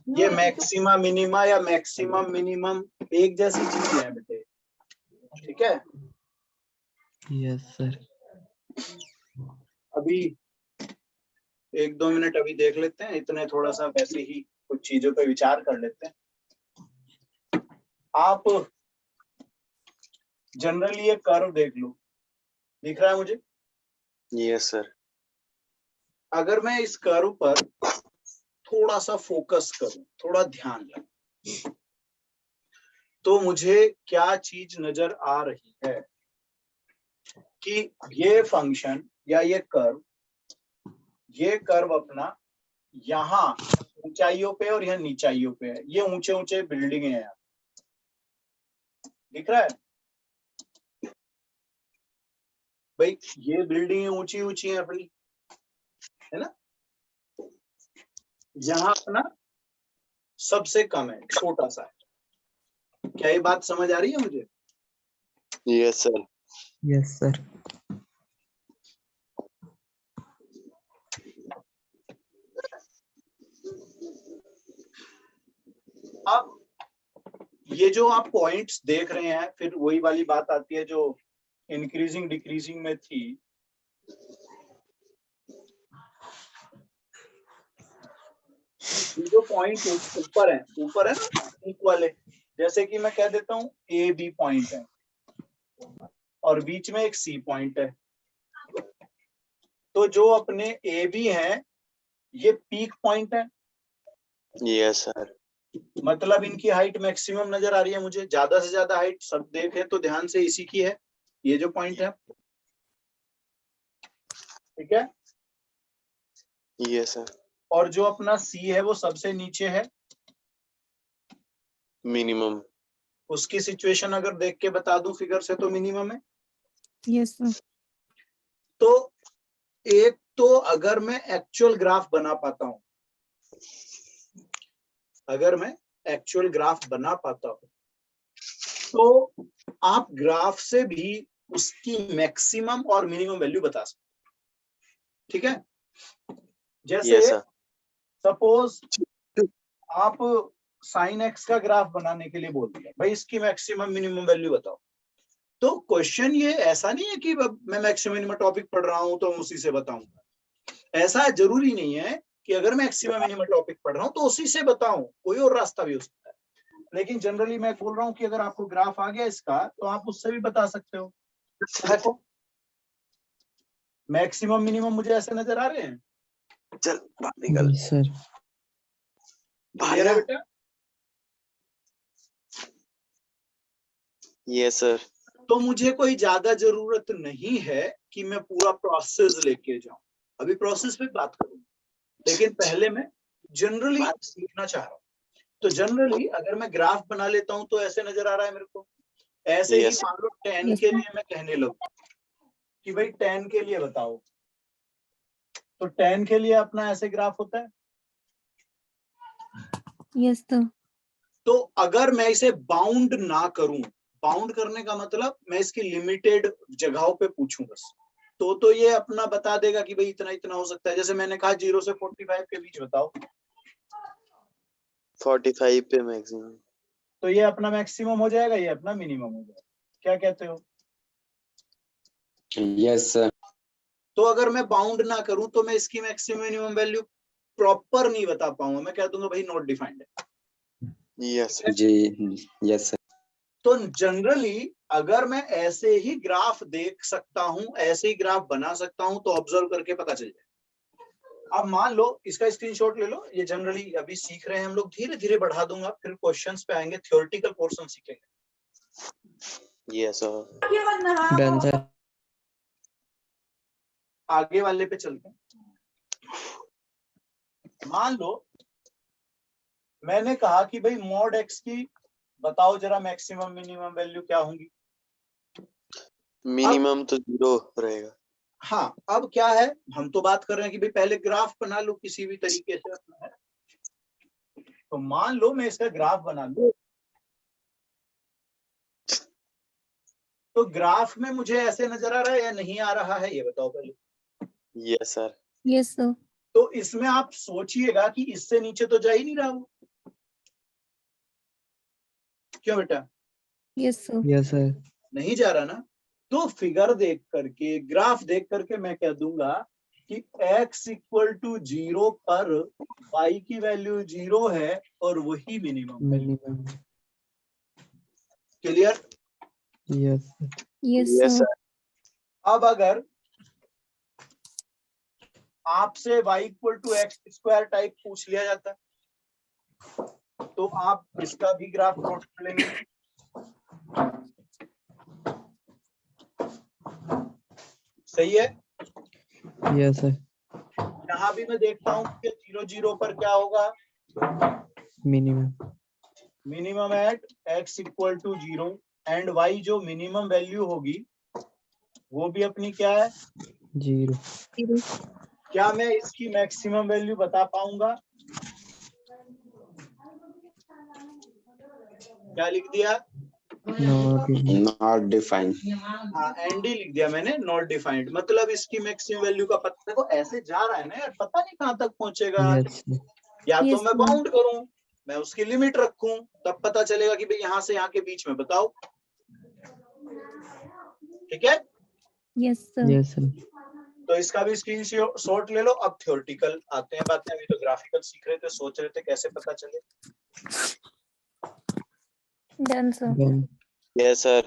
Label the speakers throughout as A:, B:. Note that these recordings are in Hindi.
A: ये मैक्सिमा मिनिमा या मैक्सिमम मिनिमम एक जैसी चीज है बेटे, ठीक है।
B: Yes sir.
A: अभी 1-2 मिनट अभी देख लेते हैं, इतने थोड़ा सा वैसे ही कुछ चीजों पे विचार कर लेते हैं। आप जनरली ये कर्व देख लो, दिख रहा है मुझे?
C: Yes sir.
A: अगर मैं इस कर्व पर थोड़ा सा फोकस करूं, थोड़ा ध्यान लगाऊं, तो मुझे क्या चीज नजर आ रही है कि ये फंक्शन या ये कर्व अपना यहाँ ऊंचाइयों पे और यहाँ नीचाइयों पे है। ये ऊंचे ऊंचे बिल्डिंग है यहाँ, दिख रहा है भाई? ये बिल्डिंग ऊंची ऊंची है अपनी, है ना? यहाँ अपना सबसे कम है, छोटा सा है। क्या ये बात समझ आ रही है मुझे?
C: Yes sir.
B: Yes sir.
A: अब ये जो आप पॉइंट्स देख रहे हैं, फिर वही वाली बात आती है जो इंक्रीजिंग डिक्रीजिंग में थी। ये जो पॉइंट ऊपर है ना पीक वाले, जैसे कि मैं कह देता हूँ ए बी पॉइंट है और बीच में एक सी पॉइंट है, तो जो अपने ए बी है ये पीक पॉइंट है।
C: Yes sir.
A: मतलब इनकी हाइट मैक्सिमम नजर आ रही है मुझे, ज्यादा से ज्यादा हाइट सब देखे तो ध्यान से इसी की है, ये जो पॉइंट है, ठीक है।
C: Yes sir.
A: और जो अपना सी है वो सबसे नीचे है,
C: मिनिमम।
A: उसकी सिचुएशन अगर देख के बता दूं फिगर से तो मिनिमम है।
D: Yes sir.
A: तो एक तो अगर मैं एक्चुअल ग्राफ बना पाता हूं, तो आप ग्राफ से भी उसकी मैक्सिमम और मिनिमम वैल्यू बता सकते, ठीक है। जैसे
C: यस सर।
A: सपोज आप साइन एक्स का ग्राफ बनाने के लिए बोल दिया, भाई इसकी मैक्सिमम मिनिमम वैल्यू बताओ। तो क्वेश्चन ये ऐसा नहीं है कि मैं मैक्सिमम मिनिमम टॉपिक पढ़ रहा हूं तो उसी से बताऊंगा। ऐसा जरूरी नहीं है कि अगर मैं मैक्सिमम मिनिमम टॉपिक पढ़ रहा हूं तो उसी से बताऊं, कोई और रास्ता भी हो सकता है। लेकिन जनरली मैं बोल रहा हूं कि अगर आपको ग्राफ आ गया इसका तो आप उससे भी बता सकते हो। देखो मैक्सिमम मिनिमम मुझे ऐसे नजर आ रहे हैं।
C: चल बाहर निकल।
B: Yes sir.
A: क्लियर है बेटा?
C: Yes sir.
A: तो मुझे कोई ज्यादा जरूरत नहीं है कि मैं पूरा प्रोसेस लेके जाऊं, अभी प्रोसेस पे बात करूं, लेकिन पहले मैं जनरली सीखना चाह रहा हूं। तो जनरली अगर मैं ग्राफ बना लेता हूं तो ऐसे नजर आ रहा है मेरे को। ऐसे ही मान लो 10 के लिए मैं कहने लगूं कि भाई 10 के लिए बताओ, तो 10 के लिए अपना ऐसे ग्राफ होता है।
D: Yes sir.
A: तो अगर मैं इसे बाउंड ना करूं, बाउंड करने का मतलब मैं इसकी लिमिटेड जगहों पे पूछूं बस, तो ये अपना बता देगा कि भाई इतना इतना हो सकता है। जैसे मैंने कहा 0 से 45 के बीच बताओ,
C: 45 पे मैक्सिमम।
A: तो ये अपना मैक्सिमम हो जाएगा, ये अपना मिनिमम हो जाएगा। क्या कहते हो?
E: Yes sir.
A: तो अगर मैं बाउंड ना करूं तो मैं इसकी मैक्सिमम मिनिमम वैल्यू प्रॉपर नहीं बता पाऊंगा, मैं कह दूंगा भाई नॉट डिफाइंड है।
C: यस
E: जी यस सर।
A: तो जनरली अगर मैं ऐसे ही ग्राफ देख सकता हूं, ऐसे ही ग्राफ बना सकता हूं, तो ऑब्जर्व करके पता चल जाए। अब मान लो इसका स्क्रीनशॉट ले लो, ये जनरली अभी सीख रहे हैं हम लोग, धीरे धीरे बढ़ा दूंगा, फिर क्वेश्चंस पे आएंगे, थ्योरेटिकल पोर्शन सीखेंगे।
C: Yes sir.
B: Done sir.
A: आगे वाले पे चलते हैं। मान लो मैंने कहा कि भाई मॉड एक्स की बताओ जरा मैक्सिमम मिनिमम वैल्यू क्या होंगी।
C: मिनिमम तो 0 रहेगा।
A: हाँ, अब क्या है, हम तो बात कर रहे हैं कि भाई पहले ग्राफ बना लो किसी भी तरीके से। तो मान लो मैं इसका ग्राफ बना लूं, तो ग्राफ में मुझे ऐसे नजर आ रहा है या नहीं आ रहा है, ये बताओ पहले।
C: Yes sir.
D: Yes sir.
A: तो इसमें आप सोचिएगा कि इससे नीचे तो जा ही नहीं रहा वो, क्यों बेटा?
D: Yes, sir.
B: Yes, sir.
A: नहीं जा रहा ना? तो फिगर देख करके, ग्राफ देख करके मैं कह दूंगा कि x इक्वल टू 0 पर y की वैल्यू 0 है और वही मिनिमम है।
B: Minimum.
A: Clear?
B: Yes, sir.
D: Yes,
C: Yes,
D: sir.
C: sir.
A: अब अगर आपसे y equal to X square type पूछ लिया जाता तो आप इसका भी ग्राफ प्लॉट कर लेंगे। सही है?
B: Yes, sir.
A: यहाँ भी मैं देखता हूँ कि 0 0 पर क्या होगा?
B: Minimum.
A: Minimum at x equal to 0 and y जो मिनिमम वैल्यू होगी वो भी अपनी क्या है?
B: 0.
D: Zero.
A: क्या मैं इसकी मैक्सिमम वैल्यू बता पाऊंगा? क्या लिख दिया?
B: Not in.
E: Not defined.
A: हाँ, एंडी लिख दिया मैंने, नॉट डिफाइंड। मतलब इसकी मैक्सिमम वैल्यू का पता, देखो ऐसे जा रहा है ना यार, पता नहीं कहाँ तक पहुंचेगा।
B: Yes, sir.
A: या तो
D: Yes,
A: मैं
D: sir.
A: बाउंड करूं, मैं उसकी लिमिट रखूं, तब पता चलेगा कि भाई यहाँ से यहाँ के बीच में बताओ। ठीक है?
D: Yes, sir.
B: Yes, sir.
A: तो इसका भी स्क्रीनशॉट ले लो। अब थ्योरेटिकल आते हैं बातें, अभी तो ग्राफिकल सीख रहे थे, सोच रहे थे कैसे पता चले।
D: Done, sir.
B: Done.
C: Yes, sir.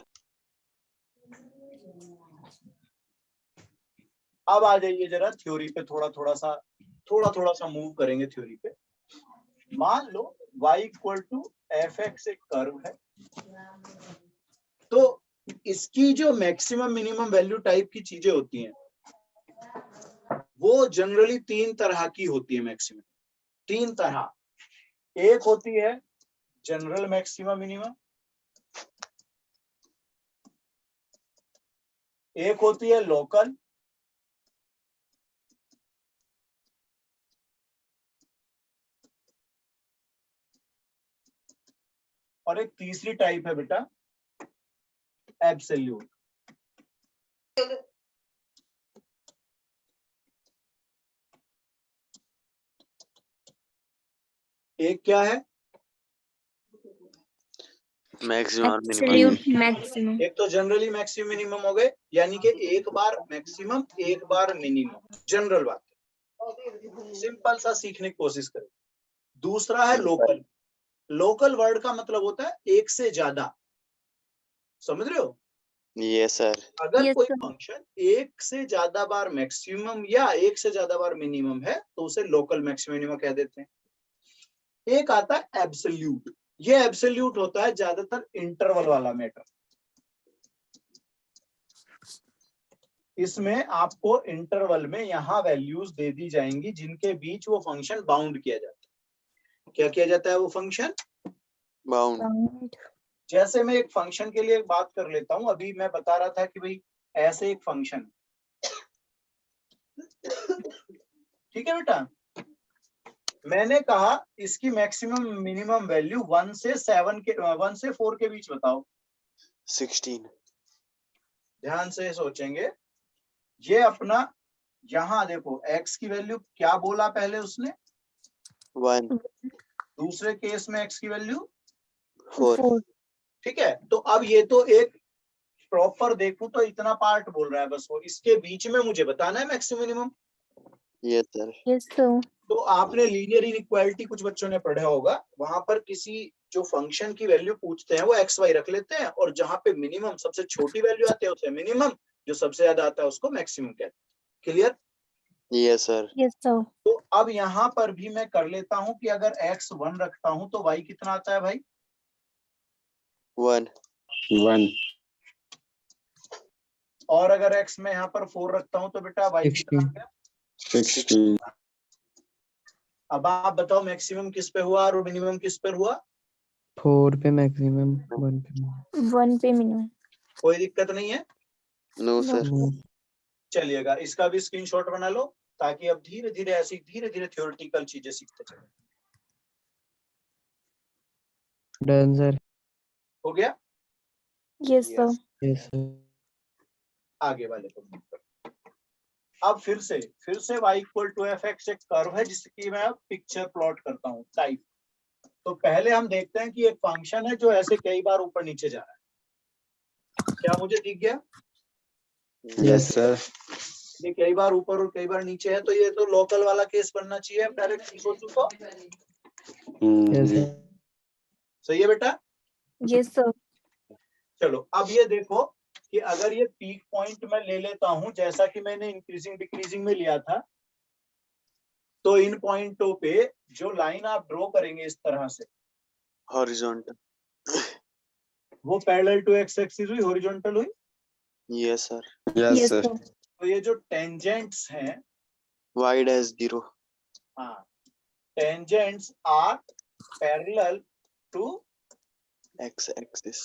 A: अब आ जाइए जरा थ्योरी पे, थोड़ा थोड़ा सा मूव करेंगे थ्योरी पे। मान लो y equal to F x एक कर्व है, तो इसकी जो मैक्सिमम मिनिमम वैल्यू टाइप की चीजें होती हैं वो जनरली 3 तरह की होती है। मैक्सिमम 3 तरह। एक होती है जनरल मैक्सिमम मिनिमम, एक होती है लोकल, और एक तीसरी टाइप है बेटा एब्सोल्यूट। एक क्या है?
C: Maximum or minimum.
D: Absolute maximum.
A: एक तो जनरली मैक्सिमम मिनिमम हो गए, यानी कि एक बार मैक्सिमम एक बार मिनिमम, जनरल बात है, सिंपल सा सीखने की कोशिश करें। दूसरा है लोकल। लोकल वर्ड का मतलब होता है एक से ज्यादा, समझ रहे हो?
C: Yes, sir.
A: अगर
D: Yes,
A: कोई
D: sir.
A: फंक्शन एक से ज्यादा बार मैक्सिमम या एक से ज्यादा बार मिनिमम है तो उसे लोकल मैक्सिमम मिनिमम कह देते हैं। एक आता है एब्सोल्यूट। ये एब्सोल्यूट होता है ज्यादातर इंटरवल वाला मैटर। इसमें आपको इंटरवल में यहाँ वैल्यूज दे दी जाएंगी जिनके बीच वो फंक्शन बाउंड किया जाता है। क्या किया जाता है वो फंक्शन?
C: Bound.
D: Bound.
A: जैसे मैं एक फंक्शन के लिए एक बात कर लेता हूं। अभी मैं बता रहा था कि भाई ऐसे एक फंक्शन, ठीक है बेटा, मैंने कहा इसकी मैक्सिमम मिनिमम वैल्यू 1 से 4 के बीच बताओ।
C: 16.
A: ध्यान से सोचेंगे। ये अपना यहाँ देखो x की वैल्यू क्या बोला पहले उसने?
C: 1.
A: दूसरे केस में x की वैल्यू
C: 4.
D: 4.
A: ठीक है। तो अब ये तो एक प्रॉपर देखूं तो इतना पार्ट बोल रहा है बस, वो इसके बीच में मुझे बताना है maximum minimum.
C: Yes, sir.
D: Yes, sir.
A: तो आपने लीनियर इनइक्वालिटी कुछ बच्चों ने पढ़ा होगा, वहां पर किसी जो फंक्शन की वैल्यू पूछते हैं वो एक्स वाई रख लेते हैं, और जहां पे मिनिमम सबसे छोटी वैल्यू आती है उसे मिनिमम, जो सबसे ज्यादा आता है उसको मैक्सिमम कहते हैं। Clear?
C: Yes, sir.
D: Yes, sir.
A: तो अब यहाँ पर भी मैं कर लेता हूं कि अगर x 1 रखता हूं तो y कितना आता है भाई?
C: 1.
E: 1.
A: और अगर x में यहाँ पर 4 रखता हूं तो बेटा y कितना आ गया?
E: 16.
A: अब आप बताओ मैक्सिमम किस पे हुआ और मिनिमम किस पर हुआ?
B: 4 पे मैक्सिमम, 1 पे minimum.
D: 1 पे minimum.
A: कोई दिक्कत नहीं है,
C: No, sir.
B: No.
A: चलिएगा। इसका भी स्क्रीनशॉट बना लो ताकि अब धीरे धीरे ऐसी धीरे धीरे थ्योरेटिकल चीजें सीखते चले।
B: Done, sir.
A: हो गया?
D: Yes, sir.
B: Yes, sir.
A: आगे वाले को move करते हैं। अब फिर से y equal to F x एक कर्व है जिसकी मैं पिक्चर प्लॉट करता हूँ टाइप। तो पहले हम देखते हैं कि एक फंक्शन है जो ऐसे कई बार ऊपर नीचे जा रहा है। क्या मुझे दिख गया?
E: Yes, sir.
A: ये कई बार ऊपर और कई बार नीचे है, तो ये तो लोकल वाला केस बनना चाहिए। अब डायरेक्ट सोचो तो
B: Yes,
E: जी.
B: sir.
A: सही है बेटा।
D: Yes, sir.
A: चलो अब ये देखो कि अगर ये पीक पॉइंट मैं ले लेता हूं जैसा कि मैंने इंक्रीजिंग डिक्रीजिंग में लिया था, तो इन पॉइंटों पे जो लाइन आप ड्रॉ करेंगे इस तरह से,
C: हॉरिजॉन्टल।
A: वो पैरेलल टू एक्स एक्सिस हुई, हॉरिजॉन्टल हुई।
C: Yes sir.
E: Yes,
D: Yes,
E: sir.
D: sir.
A: तो ये जो टेंजेंट्स हैं,
C: वाई डैश 0।
A: हाँ, tangents are parallel to,
C: x axis.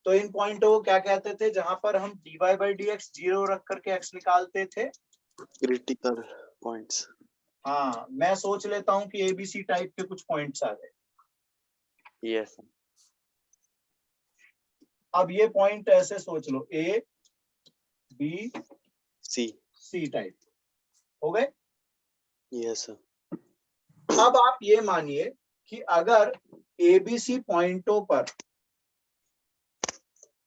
A: तो इन पॉइंटों को क्या कहते थे जहां पर हम dy by dx 0 रख करके x निकालते थे?
C: Critical points.
A: हाँ, मैं सोच लेता हूं कि एबीसी टाइप के कुछ पॉइंट्स आ गए।
C: यस।
A: अब ये पॉइंट ऐसे सोच लो, A B
C: C.
A: C type हो गए।
C: Yes sir.
A: अब आप ये मानिए कि अगर एबीसी पॉइंटों पर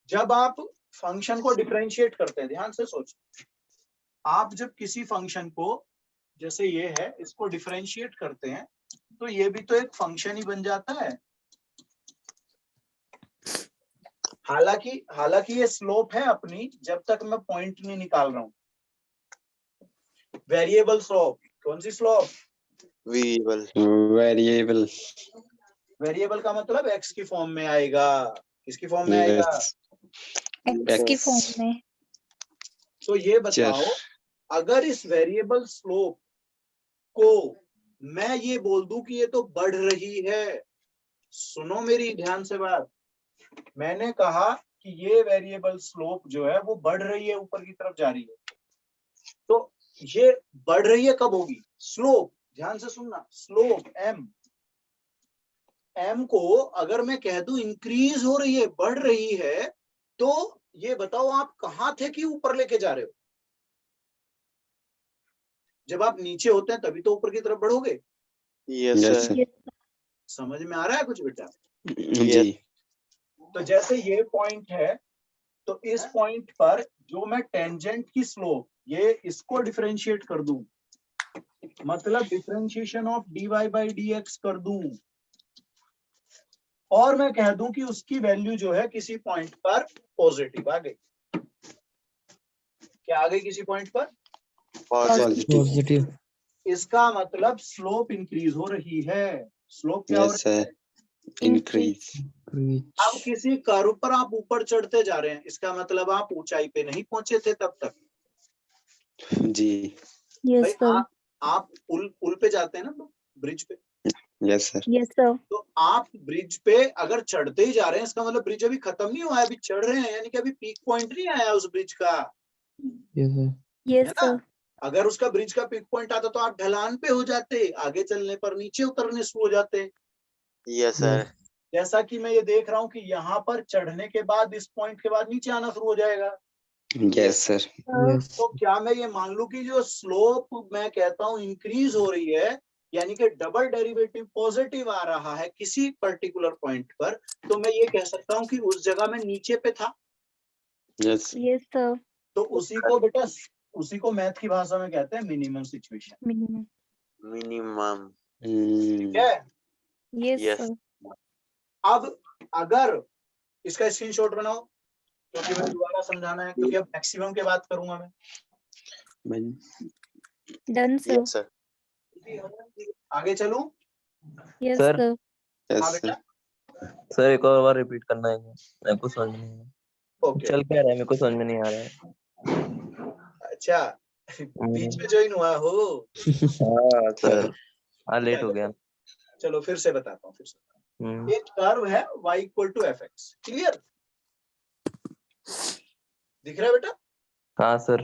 A: जब आप फंक्शन को डिफरेंशिएट करते हैं, ध्यान से सोचो, आप जब किसी फंक्शन को, जैसे ये है, इसको डिफरेंशिएट करते हैं तो ये भी तो एक फंक्शन ही बन जाता है। हालांकि ये स्लोप है अपनी, जब तक मैं पॉइंट नहीं निकाल रहा हूं। वेरिएबल स्लोप, कौन सी स्लोप?
C: वेरिएबल।
E: Variable.
A: वेरिएबल का मतलब एक्स की फॉर्म में आएगा। किसकी फॉर्म में आएगा?
E: Yes.
D: X की
E: X.
D: फॉर्म में।
A: तो ये बताओ, अगर इस वेरिएबल स्लोप को मैं ये बोल दूं कि ये तो बढ़ रही है, सुनो मेरी ध्यान से बात, मैंने कहा कि ये वेरिएबल स्लोप जो है वो बढ़ रही है, ऊपर की तरफ जा रही है, तो ये बढ़ रही है कब होगी? स्लोप, ध्यान से सुनना, स्लोप एम को अगर मैं कह दूं इंक्रीज हो रही है, बढ़ रही है, तो ये बताओ आप कहां थे कि ऊपर लेके जा रहे हो? जब आप नीचे होते हैं तभी तो ऊपर की तरफ बढ़ोगे।
C: Yes
E: Yes,
C: sir.
E: sir.
A: समझ में आ रहा है कुछ बेटा?
E: जी.
A: तो जैसे ये पॉइंट है, तो इस पॉइंट पर जो मैं टेंजेंट की स्लोप, ये इसको डिफरेंशिएट कर दूं, मतलब differentiation of dy by dx कर दूं, और मैं कह दूं कि उसकी वैल्यू जो है किसी पॉइंट पर पॉजिटिव आ गई। क्या आ गई किसी पॉइंट पर?
C: पॉजिटिव।
B: Positive.
A: इसका मतलब स्लोप इंक्रीज हो रही है। स्लोप क्या हो
E: Yes,
A: रही है?
E: sir. Increase.
B: Reach.
A: अब किसी कर्व पर आप ऊपर चढ़ते जा रहे हैं, इसका मतलब आप ऊंचाई पे नहीं पहुंचे थे तब तक।
E: जी.
D: Yes,
A: भाई
D: sir.
A: आप पुल पे जाते हैं ना लोग, ब्रिज पे,
E: Yes, sir.
D: Yes, sir.
A: तो आप ब्रिज पे अगर चढ़ते ही जा रहे हैं, इसका मतलब ब्रिज अभी खत्म नहीं हुआ है, अभी चढ़ रहे हैं, यानी कि अभी पीक पॉइंट नहीं आया उस ब्रिज का,
B: Yes, sir.
D: Yes,
A: है ना?
D: sir.
A: अगर उसका ब्रिज का पीक पॉइंट आता तो आप ढलान पे हो जाते, आगे चलने पर नीचे उतरने शुरू हो जाते।
C: Yes sir.
A: जैसा कि मैं ये देख रहा हूँ कि यहाँ पर चढ़ने के बाद इस पॉइंट के बाद नीचे आना शुरू हो जाएगा।
E: Yes, sir.
B: Yes.
A: तो क्या मैं ये मान लूं कि जो स्लोप मैं कहता हूँ इंक्रीज हो रही है, यानी कि डबल डेरिवेटिव पॉजिटिव आ रहा है किसी पर्टिकुलर पॉइंट पर, तो मैं ये कह सकता हूँ कि उस जगह में नीचे पे था।
E: Yes.
D: Yes, sir.
A: तो उसी को बेटा, उसी को मैथ की भाषा में कहते हैं मिनिमम सिचुएशन।
D: Minimum.
C: मिनिमम।
A: ठीक है?
D: Yes,
C: Yes.
D: sir.
A: अब अगर इसका स्क्रीनशॉट बनाओ, क्योंकि मुझे दोबारा समझाना है, क्योंकि अब मैक्सिमम की बात करूंगा मैं।
D: Done, sir.
C: Yes sir.
A: आगे चलूं?
D: Yes,
F: Sir.
D: sir.
A: हाँ
E: Yes,
A: बेटा,
E: sir.
F: सर एक और बार रिपीट करना है मेरे को समझ में नहीं आया।
A: ओके।
F: चल क्या रहा है मेरे को समझ में नहीं आ रहा है।
A: अच्छा, बीच में ज्वाइन हुआ हो?
F: हाँ सर, हाँ लेट हो गया।
A: चलो फिर से बताता हूँ, फिर से।
F: हम्म,
A: एक कर्व है y equal to F x, clear? दिख रहा है बेटा?
F: हाँ सर।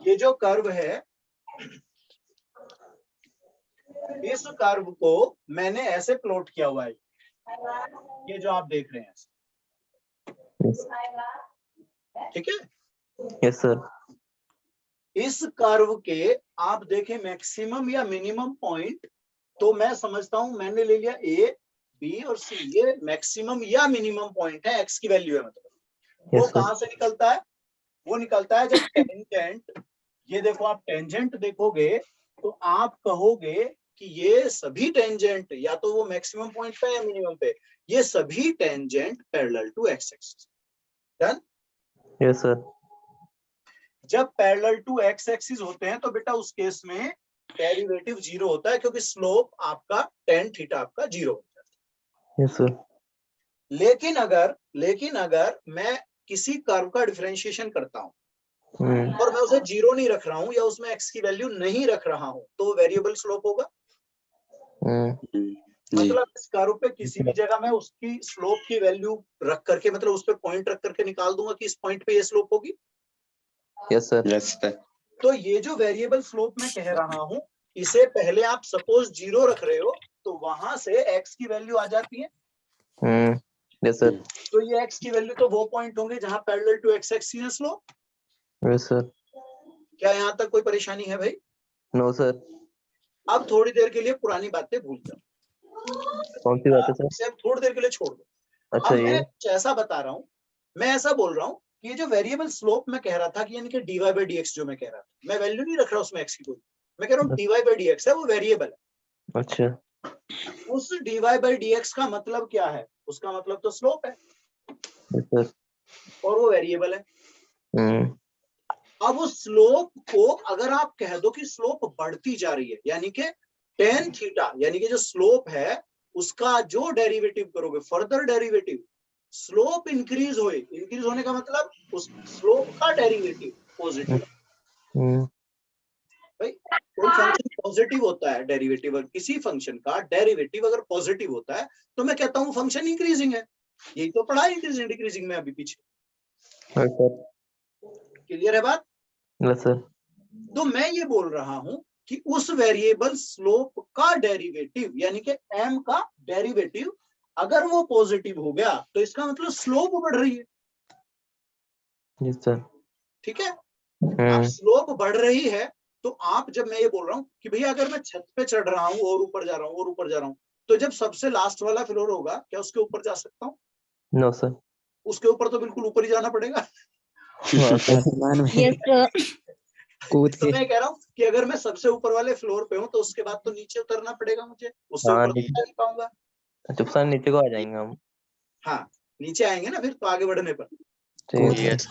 A: ये जो कर्व है, इस कर्व को मैंने ऐसे प्लॉट किया हुआ है, ये जो आप देख रहे हैं, ठीक है?
F: Yes sir.
A: इस कर्व के आप देखें मैक्सिमम या मिनिमम पॉइंट तो मैं समझता हूं मैंने ले लिया ए, बी और सी, ये मैक्सिमम या मिनिमम पॉइंट है, एक्स की वैल्यू है। मतलब वो
F: Yes, sir.
A: कहां से निकलता है? वो निकलता है जब टेंजेंट, ये देखो आप टेंजेंट देखोगे तो आप कहोगे कि ये सभी टेंजेंट या तो वो मैक्सिमम पॉइंट पे या मिनिमम पे, ये सभी tangent parallel to x axis. Done?
F: Yes, sir.
A: जब पैरेलल टू एक्स एक्सिस होते हैं तो बेटा उस केस में डेरिवेटिव जीरो होता है, क्योंकि स्लोप आपका टेन थीटा आपका जीरो हो जाता
F: Yes, sir.
A: है। लेकिन अगर मैं किसी कर्व का डिफरेंशिएशन करता हूं और मैं उसे जीरो नहीं रख रहा हूं या उसमें एक्स की वैल्यू नहीं रख रहा हूं, तो वेरिएबल स्लोप होगा।
E: जी
A: मतलब इस कर्व पे किसी भी जगह मैं उसकी स्लोप की वैल्यू रख करके, मतलब उस पर पॉइंट रख करके निकाल दूंगा कि इस पॉइंट पे ये स्लोप होगी।
F: Yes, sir.
E: यस सर
A: तो ये जो वेरिएबल स्लोप मैं कह रहा हूं, इसे पहले आप सपोज जीरो रख रहे हो तो वहां से एक्स की वैल्यू आ जाती है।
F: Yes, sir.
A: तो ये एक्स की वैल्यू तो वो पॉइंट होंगे जहां पैरेलल टू एक्स एक्सिस है स्लोप।
F: Yes, sir.
A: क्या यहाँ तक कोई परेशानी है भाई?
F: No, sir.
A: अब थोड़ी देर के लिए पुरानी बातें भूल जाओ,
F: कौन सी बात है सर?
A: इसे अब थोड़ी देर के लिए छोड़ दो।
F: अच्छा
A: अब
F: ये
A: मैं कुछ ऐसा बता रहा हूँ, मैं ऐसा बोल रहा हूँ कि ये जो वेरिएबल स्लोप मैं कह रहा था कि यानी कि dy by dx जो मैं कह रहा था, मैं वैल्यू नहीं रख रहा उसमें x की कोई, मैं कह रहा हूँ dy by dx है, वो वेरिएबल है।
F: अच्छा
A: उस dy by dx का मतलब क्या है? उसका मतलब तो स्लोप है
F: Yes, sir.
A: और वो वेरिएबल है। अब उस स्लोप को अगर आप कह दो कि स्लोप बढ़ती जा रही है, यानी कि टेन थीटा, यानी कि जो स्लोप है उसका जो डेरिवेटिव करोगे, फर्दर डेरिवेटिव, स्लोप इंक्रीज होने का मतलब उस स्लोप का डेरिवेटिव पॉजिटिव। भाई कोई फंक्शन पॉजिटिव होता है, डेरिवेटिव किसी फंक्शन का डेरिवेटिव अगर पॉजिटिव होता है तो मैं कहता हूँ फंक्शन इंक्रीजिंग है। यही तो पढ़ा इंक्रीजिंग डिक्रीजिंग में अभी पीछे। क्लियर है बात?
F: Yes, sir.
A: तो मैं ये बोल रहा हूं कि उस वेरिएबल स्लोप का डेरिवेटिव यानी कि m का डेरिवेटिव अगर वो पॉजिटिव हो गया तो इसका मतलब स्लोप बढ़ रही है।
F: Yes, sir.
A: ठीक है? अब स्लोप बढ़ रही है तो आप, जब मैं ये बोल रहा हूँ कि भैया अगर मैं छत पे चढ़ रहा हूँ और ऊपर जा रहा हूँ और ऊपर जा रहा हूँ, तो जब सबसे लास्ट वाला फ्लोर होगा क्या उसके ऊपर जा सकता हूँ?
F: No, sir.
A: उसके ऊपर तो बिल्कुल ऊपर ही जाना पड़ेगा।
B: आसमान में
D: Yes, sir.
B: कूद
A: तो
B: के
A: मैं कह रहा हूँ कि अगर मैं सबसे ऊपर वाले फ्लोर पे हूँ तो उसके बाद तो नीचे उतरना पड़ेगा मुझे, उससे
F: हाँ,
A: ऊपर तो
F: नीचे।
A: जा नहीं पाऊंगा।
F: चुपचाप नीचे को आ जाएंगे हम।
A: हाँ, नीचे आएंगे ना फिर तो आगे बढ़ने पर।
B: कूद
C: Yes.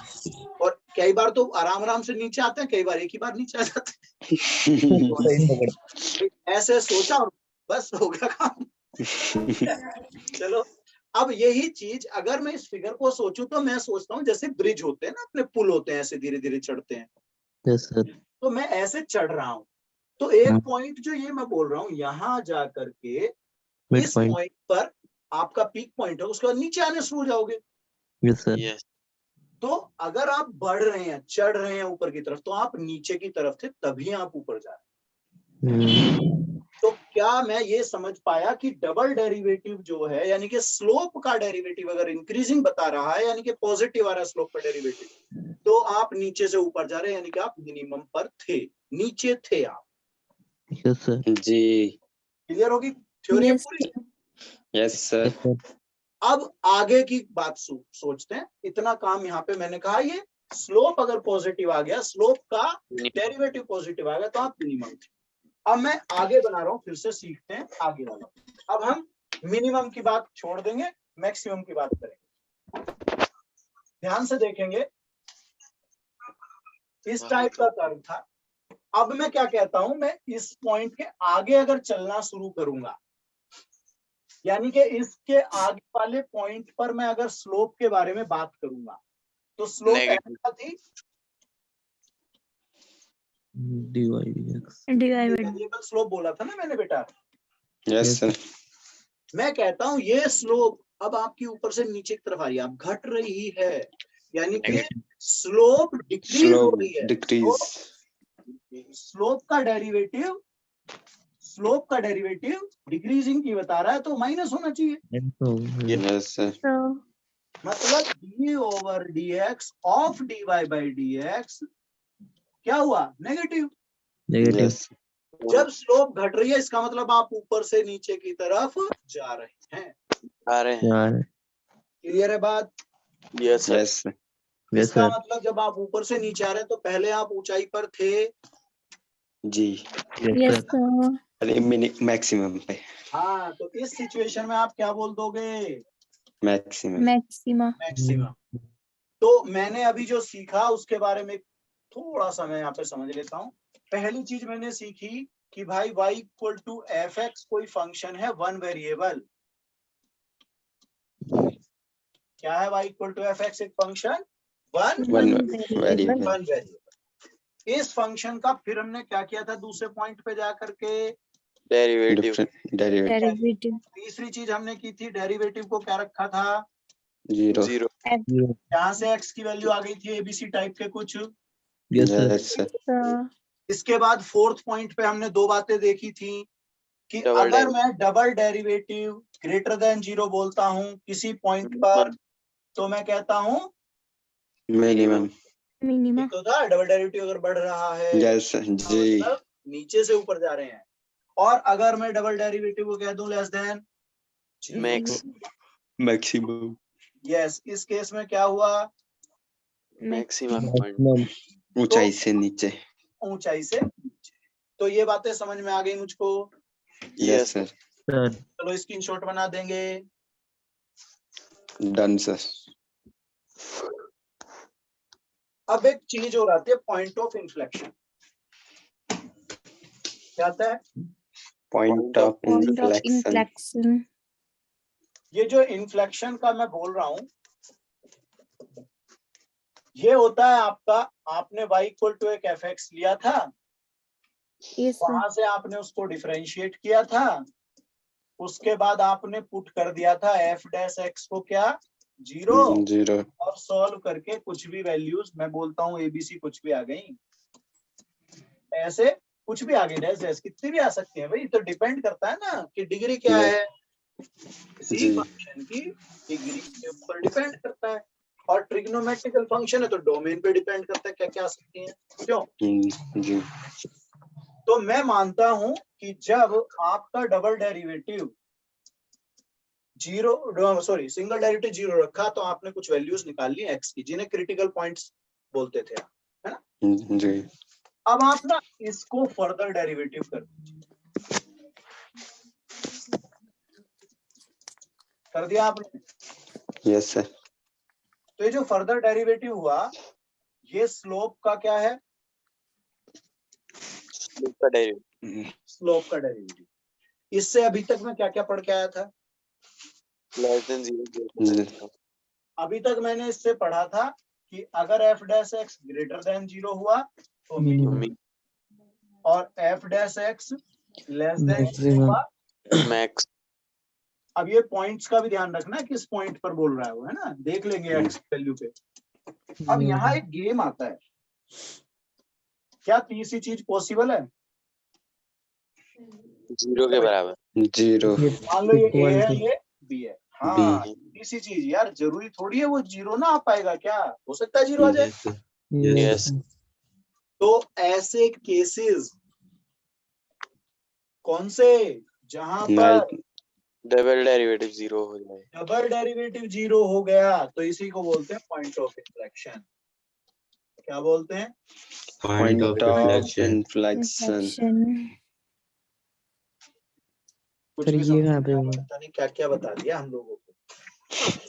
A: और कई बार तो आराम आराम से नीचे आते हैं, कई बार एक ही बार नीचे आ जाते
F: सही पकड़।
A: हैं। ऐसे सोचा और बस हो गया काम। चलो, अब यही चीज अगर मैं इस फिगर को सोचूं तो मैं सोचता हूँ जैसे ब्रिज होते हैं ना, अपने पुल होते हैं, ऐसे धीरे धीरे चढ़ते हैं,
F: Yes, sir.
A: तो मैं ऐसे चढ़ रहा हूँ। तो एक पॉइंट जो ये मैं बोल रहा हूँ, यहाँ जा करके
F: Mid
A: इस
F: point.
A: पॉइंट पर आपका पीक पॉइंट है, उसके बाद नीचे आने शुरू हो जाओगे।
F: Yes, sir.
C: Yes.
A: तो अगर आप बढ़ रहे हैं, चढ़ रहे हैं ऊपर की तरफ, तो आप नीचे की तरफ थे तभी आप ऊपर जा रहे हैं। तो क्या मैं ये समझ पाया कि डबल डेरिवेटिव जो है, यानी कि स्लोप का डेरिवेटिव अगर इंक्रीजिंग बता रहा है, यानी कि पॉजिटिव आ रहा है स्लोप का डेरिवेटिव, तो आप नीचे से ऊपर जा रहे हैं, यानी कि आप मिनिमम पर थे, नीचे थे आप।
F: Yes, sir.
E: जी
A: क्लियर होगी थ्योरी
D: Yes.
A: पूरी?
E: Yes sir
F: Yes, sir.
A: अब आगे की बात सोचते हैं। इतना काम यहाँ पे मैंने कहा, ये स्लोप अगर पॉजिटिव आ गया, स्लोप का डेरिवेटिव पॉजिटिव आ गया, तो आप मिनिमम थे। अब मैं आगे बना रहा हूं, फिर से सीखते हैं आगे वाला। अब हम मिनिमम की बात छोड़ देंगे, मैक्सिमम की बात करेंगे। ध्यान से देखेंगे, इस टाइप का कर्व था। अब मैं क्या कहता हूं, मैं इस पॉइंट के आगे अगर चलना शुरू करूंगा, यानी कि इसके आगे वाले पॉइंट पर मैं अगर स्लोप के बारे में बात करूंगा, तो स्लोप
C: Negative.
A: क्या थी?
F: dy dx.
D: Dy by
A: variable slope बोला था ना मैंने बेटा।
E: यस सर
A: मैं कहता हूं ये स्लोप अब आपकी ऊपर से नीचे की तरफ आ रही है, अब घट रही है, यानी कि स्लोप डिक्रीज हो
E: स्लो
A: रही है।
E: डिक्रीज
A: स्लोप का डेरिवेटिव डिक्रीजिंग की बता रहा है, तो माइनस होना चाहिए।
E: यस सर
D: So,
A: मतलब d over dx of dy by dx क्या हुआ? नेगेटिव।
F: Negative.
E: यस
A: जब स्लोप घट रही है इसका मतलब आप ऊपर से नीचे की तरफ जा रहे हैं।
C: आ रहे हैं।
F: यार
A: क्लियर है बात?
C: Yes sir.
E: Yes sir
F: yes
A: इसका
F: सर
A: मतलब जब आप ऊपर से नीचे आ रहे हैं तो पहले आप ऊंचाई पर थे।
E: जी
D: Yes,
F: यस सर
D: sir.
E: अरे मैक्सिमम पे
A: हाँ, तो इस सिचुएशन में आप क्या बोल दोगे?
E: Maximum
D: Maxima.
A: मैक्सिमम। तो मैंने अभी जो सीखा उसके बारे में थोड़ा सा मैं यहाँ पे समझ लेता हूँ। पहली चीज मैंने सीखी कि भाई y equal to F X कोई फंक्शन है वन वेरिएबल। क्या है y equal to F x? एक function one
E: one
D: variable.
E: Variable
A: one variable. इस फंक्शन का फिर हमने क्या किया था दूसरे पॉइंट पे जाकर के?
C: डेरिवेटिव।
E: Different derivative
D: Derivative.
A: तीसरी चीज हमने की थी डेरिवेटिव को क्या रखा था?
E: Zero
C: zero.
A: यहाँ से x की वैल्यू आ गई थी एबीसी टाइप के कुछ।
F: Yes sir
E: yes sir
D: Sir.
A: इसके बाद फोर्थ पॉइंट पे हमने दो बातें देखी थी कि
C: Double
A: अगर
C: derivative.
A: मैं double derivative greater than zero बोलता हूँ किसी पॉइंट पर तो मैं कहता हूँ
E: मिनिमम
D: Minima.
A: तो था डबल डेरिवेटिव अगर बढ़ रहा है
E: यस
A: तो
E: जी
A: मतलब नीचे से ऊपर जा रहे हैं। और अगर मैं डबल डेरिवेटिव को कह दूं less than
C: max.
E: Maximum
A: yes, इस केस में क्या हुआ?
C: Maximum point.
F: मैक्सिमम
E: ऊंचाई से नीचे
A: ऊंचाई से नीचे। तो ये बातें समझ में आ गई मुझको।
E: यस सर
F: सर
A: चलो स्क्रीनशॉट बना देंगे।
E: डन सर
A: अब एक चीज और आती है पॉइंट ऑफ इन्फ्लेक्शन। क्या आता है?
E: Point of
D: Point of
E: inflection
D: inflection.
A: ये जो इन्फ्लेक्शन का मैं बोल रहा हूं ये होता है आपका, आपने y इक्वल टू एक एफ एक्स लिया था,
D: Yes, sir.
A: वहां से आपने उसको डिफरेंशिएट किया था, उसके बाद आपने पुट कर दिया था एफ डैश एक्स को क्या? जीरो।
E: जीरो
A: और सॉल्व करके कुछ भी वैल्यूज मैं बोलता हूँ एबीसी कुछ भी आ गई, ऐसे कुछ भी आ गई, डैश डैश कितनी भी आ सकती है भाई। तो डिपेंड करता है ना कि डिग्री क्या है, किसी
E: जी।
A: फंक्शन की डिग्री के ऊपर डिपेंड करता है। और ट्रिग्नोमेट्रिकल फंक्शन है तो डोमेन पे डिपेंड करता है क्या क्या आ सकती है, क्यों?
E: जी
A: तो मैं मानता हूं कि जब आपका double derivative zero sorry single derivative zero रखा तो आपने कुछ वैल्यूज निकाल ली एक्स की जिन्हें क्रिटिकल पॉइंट्स बोलते थे, है ना?
E: जी
A: अब आप ना इसको फर्दर डेरिवेटिव कर दीजिए। कर दिया आपने?
E: यस सर
A: तो ये जो फर्दर डेरिवेटिव हुआ ये स्लोप का क्या है?
C: का डेरिवेटिव।
A: स्लोप का डेरिवेटिव। इससे अभी तक मैं क्या क्या पढ़ के आया था?
C: Less than zero.
A: अभी तक मैंने इससे पढ़ा था कि अगर F dash x greater than zero हुआ तो मिनिमम, और F dash x less than zero
B: Maximum.
A: हुआ
C: मैक्स।
A: अब ये पॉइंट्स का भी ध्यान रखना किस पॉइंट पर बोल रहा है वो, है ना? देख लेंगे एक्स वैल्यू पे। अब यहाँ एक गेम आता है, क्या तीसरी चीज पॉसिबल है?
C: जीरो के बराबर।
E: जीरो
A: मान लो ये ए
B: Equal
A: है
B: to.
A: ये बी है, हाँ तीसरी चीज यार जरूरी थोड़ी है वो जीरो ना आ पाएगा, क्या हो सकता है जीरो आ जाए?
C: Yes.
A: तो ऐसे केसेस कौन से जहां पर
C: डबल डेरिवेटिव जीरो हो जाए।
A: डबल डेरिवेटिव जीरो हो गया तो इसी को बोलते हैं पॉइंट ऑफ इन्फ्लेक्शन। क्या बोलते हैं?
E: Point of inflection
D: Inflection.
A: कुछ
B: सर
A: भी
B: ये
A: समझ
B: कहाँ
A: में
B: पे
A: नहीं आया,
B: होगा?
A: पता नहीं क्या क्या बता दिया हम लोगों को।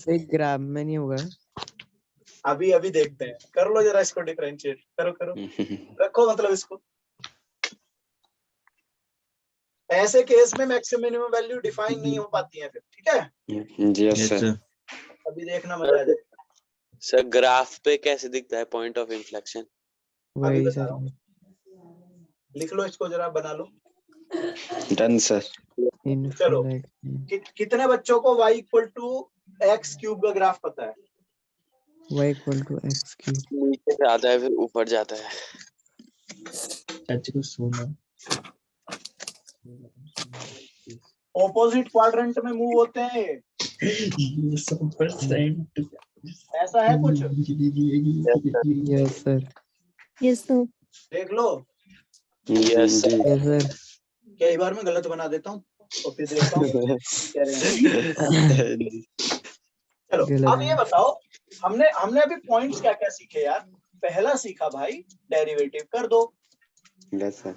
B: सर ग्राफ में नहीं होगा?
A: अभी अभी देखते हैं, कर लो जरा इसको डिफरेंशिएट, करो करो, रखो मतलब इसको। ऐसे केस में मैक्सिमम मिनिमम वैल्यू डिफाइन नहीं हो पाती है फिर, ठीक है?
E: यस सर
A: अभी देखना मजा आ जाएगा।
C: सर ग्राफ पे कैसे दिखता है पॉइंट ऑफ इन्फ्लेक्शन?
A: अभी
B: वही
A: बता
B: सर
A: रहा हूँ, लिख लो इसको जरा, बना लो।
E: डन सर
A: चलो
B: इन्फ्लेक्शन
A: कितने बच्चों को y equal to x cube का ग्राफ पता है?
B: y equal to x cube.
C: नीचे से आता है फिर ऊपर जाता है।
F: चाची को सोना
A: ऑपोजिट क्वाड्रेंट में मूव होते हैं ये,
F: 100%।
A: ऐसा है कुछ?
B: Yes sir.
D: Yes, sir.
A: देख लो।
C: यस
E: जी
B: यस सर।
A: कई बार मैं गलत बना देता हूँ और फिर देखता हूँ कह रहे हैं। चलो
B: गलत
A: अब ये बताओ, हमने अभी पॉइंट्स क्या क्या सीखे यार। पहला सीखा भाई डेरिवेटिव कर दो।
E: Yes sir.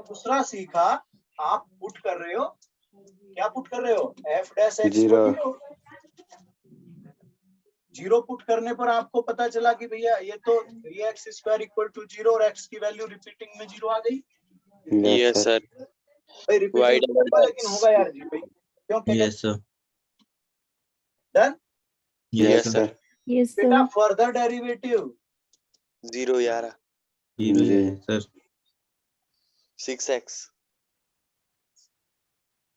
A: दूसरा सीखा आप पुट कर रहे हो, क्या पुट कर रहे हो, F dash x
E: zero.
A: Zero put करने पर आपको पता चला कि भैया ये तो 3x स्क्वायर इक्वल टू 0 और x की वैल्यू रिपीटिंग में 0 आ गई।
C: Yes sir.
A: भाई रिपीटिंग होगा लेकिन होगा यार जी भाई, क्यों
F: yes sir.
A: Done.
E: Yes
C: sir.
E: Sir.
D: Yes,
A: बेटा
D: sir.
A: फर्दर डेरिवेटिव
C: 0 यार।
F: जीरो
E: जी।
F: सर।
C: 6x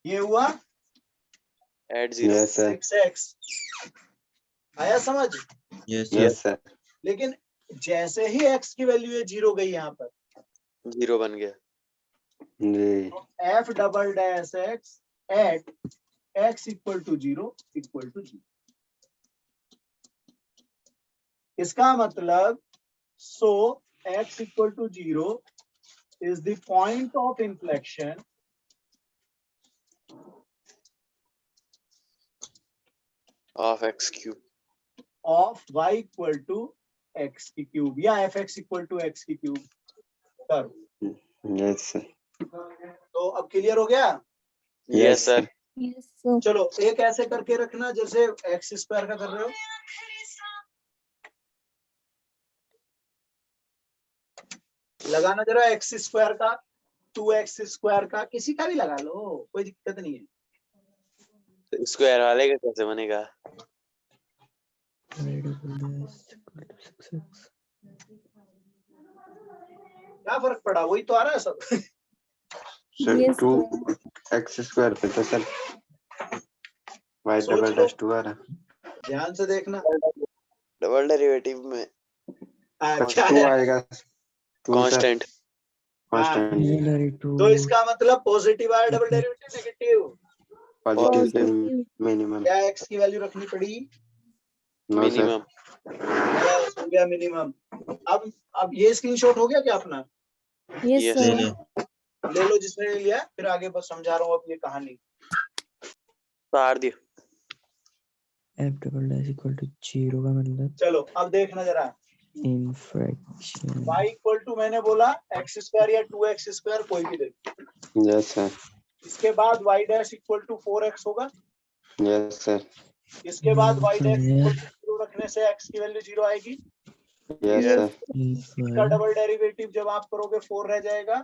A: ये हुआ
C: एट 0।
E: Yes sir.
A: 6x आया समझ।
F: Yes
E: yes
F: sir.
E: सर।
A: लेकिन जैसे ही x की वैल्यू 0 गई यहाँ पर,
C: 0 बन गया।
E: जी।
A: F double dash X at x equal to 0 equal to 0। इसका मतलब so x equal to 0 is the point of inflection
C: of x cube
A: of y equal to x की क्यूब या fx इक्वल टू x की क्यूब करो।
E: Yes sir.
A: तो अब क्लियर हो गया।
C: Yes sir.
D: Yes, sir.
A: चलो एक ऐसे करके रखना जैसे एक्स स्क्वायर का कर रहे हो। लगाना जरा एक्स स्क्वायर का, 2x स्क्वायर का, किसी का भी लगा लो, कोई दिक्कत नहीं है।
C: स्क्वायर वाले का कैसे बनेगा?
B: y double dash equal to 6x.
A: क्या फर्क पड़ा, वही तो आ रहा है सब।
E: Sir
D: Yes,
E: 2
D: sir.
E: x square पे तो सर y
A: सोच
E: डबल
A: लो।
E: डैश 2 आ रहा।
A: ध्यान से देखना।
C: डबल डेरिवेटिव में
A: क्या
E: 2
A: है?
E: आएगा। 2 सर
C: कांस्टेंट।
E: कांस्टेंट।
B: Auxiliary
A: तो
B: 2
A: इसका मतलब पॉजिटिव आया, डबल डेरिवेटिव नेगेटिव।
E: पॉजिटिव से
D: Positive.
E: मिनिमम।
A: क्या एक्स की वैल्यू रखनी पड़ी?
E: No sir.
C: मिनिमम।
A: बस हो गया मिनिमम। अब ये स्क्रीनशॉट हो गया क्या अपना?
D: Yes,
C: Yes.
F: ले
D: sir.
F: ले।
A: ले लो जिसने ले लिया, फिर आगे बस समझा रहा हूँ अब ये कहानी।
C: तार दियो।
B: f double dash equal to 0 का मतलब
A: चलो अब देखना जरा।
B: inflection.
A: y इक्वल टू मैंने बोला एक्स स्क्वायर या 2x स्क्वायर कोई भी दे।
E: Yes sir.
A: इसके बाद y dash equal to 4x होगा।
E: Yes sir.
A: इसके बाद y dash
B: Yeah.
A: Equal to 0 रखने से x की वैल्यू 0 आएगी।
E: Yes
C: Yes.
E: सर।
A: इसका डबल डेरिवेटिव जब आप करोगे 4 रह जाएगा।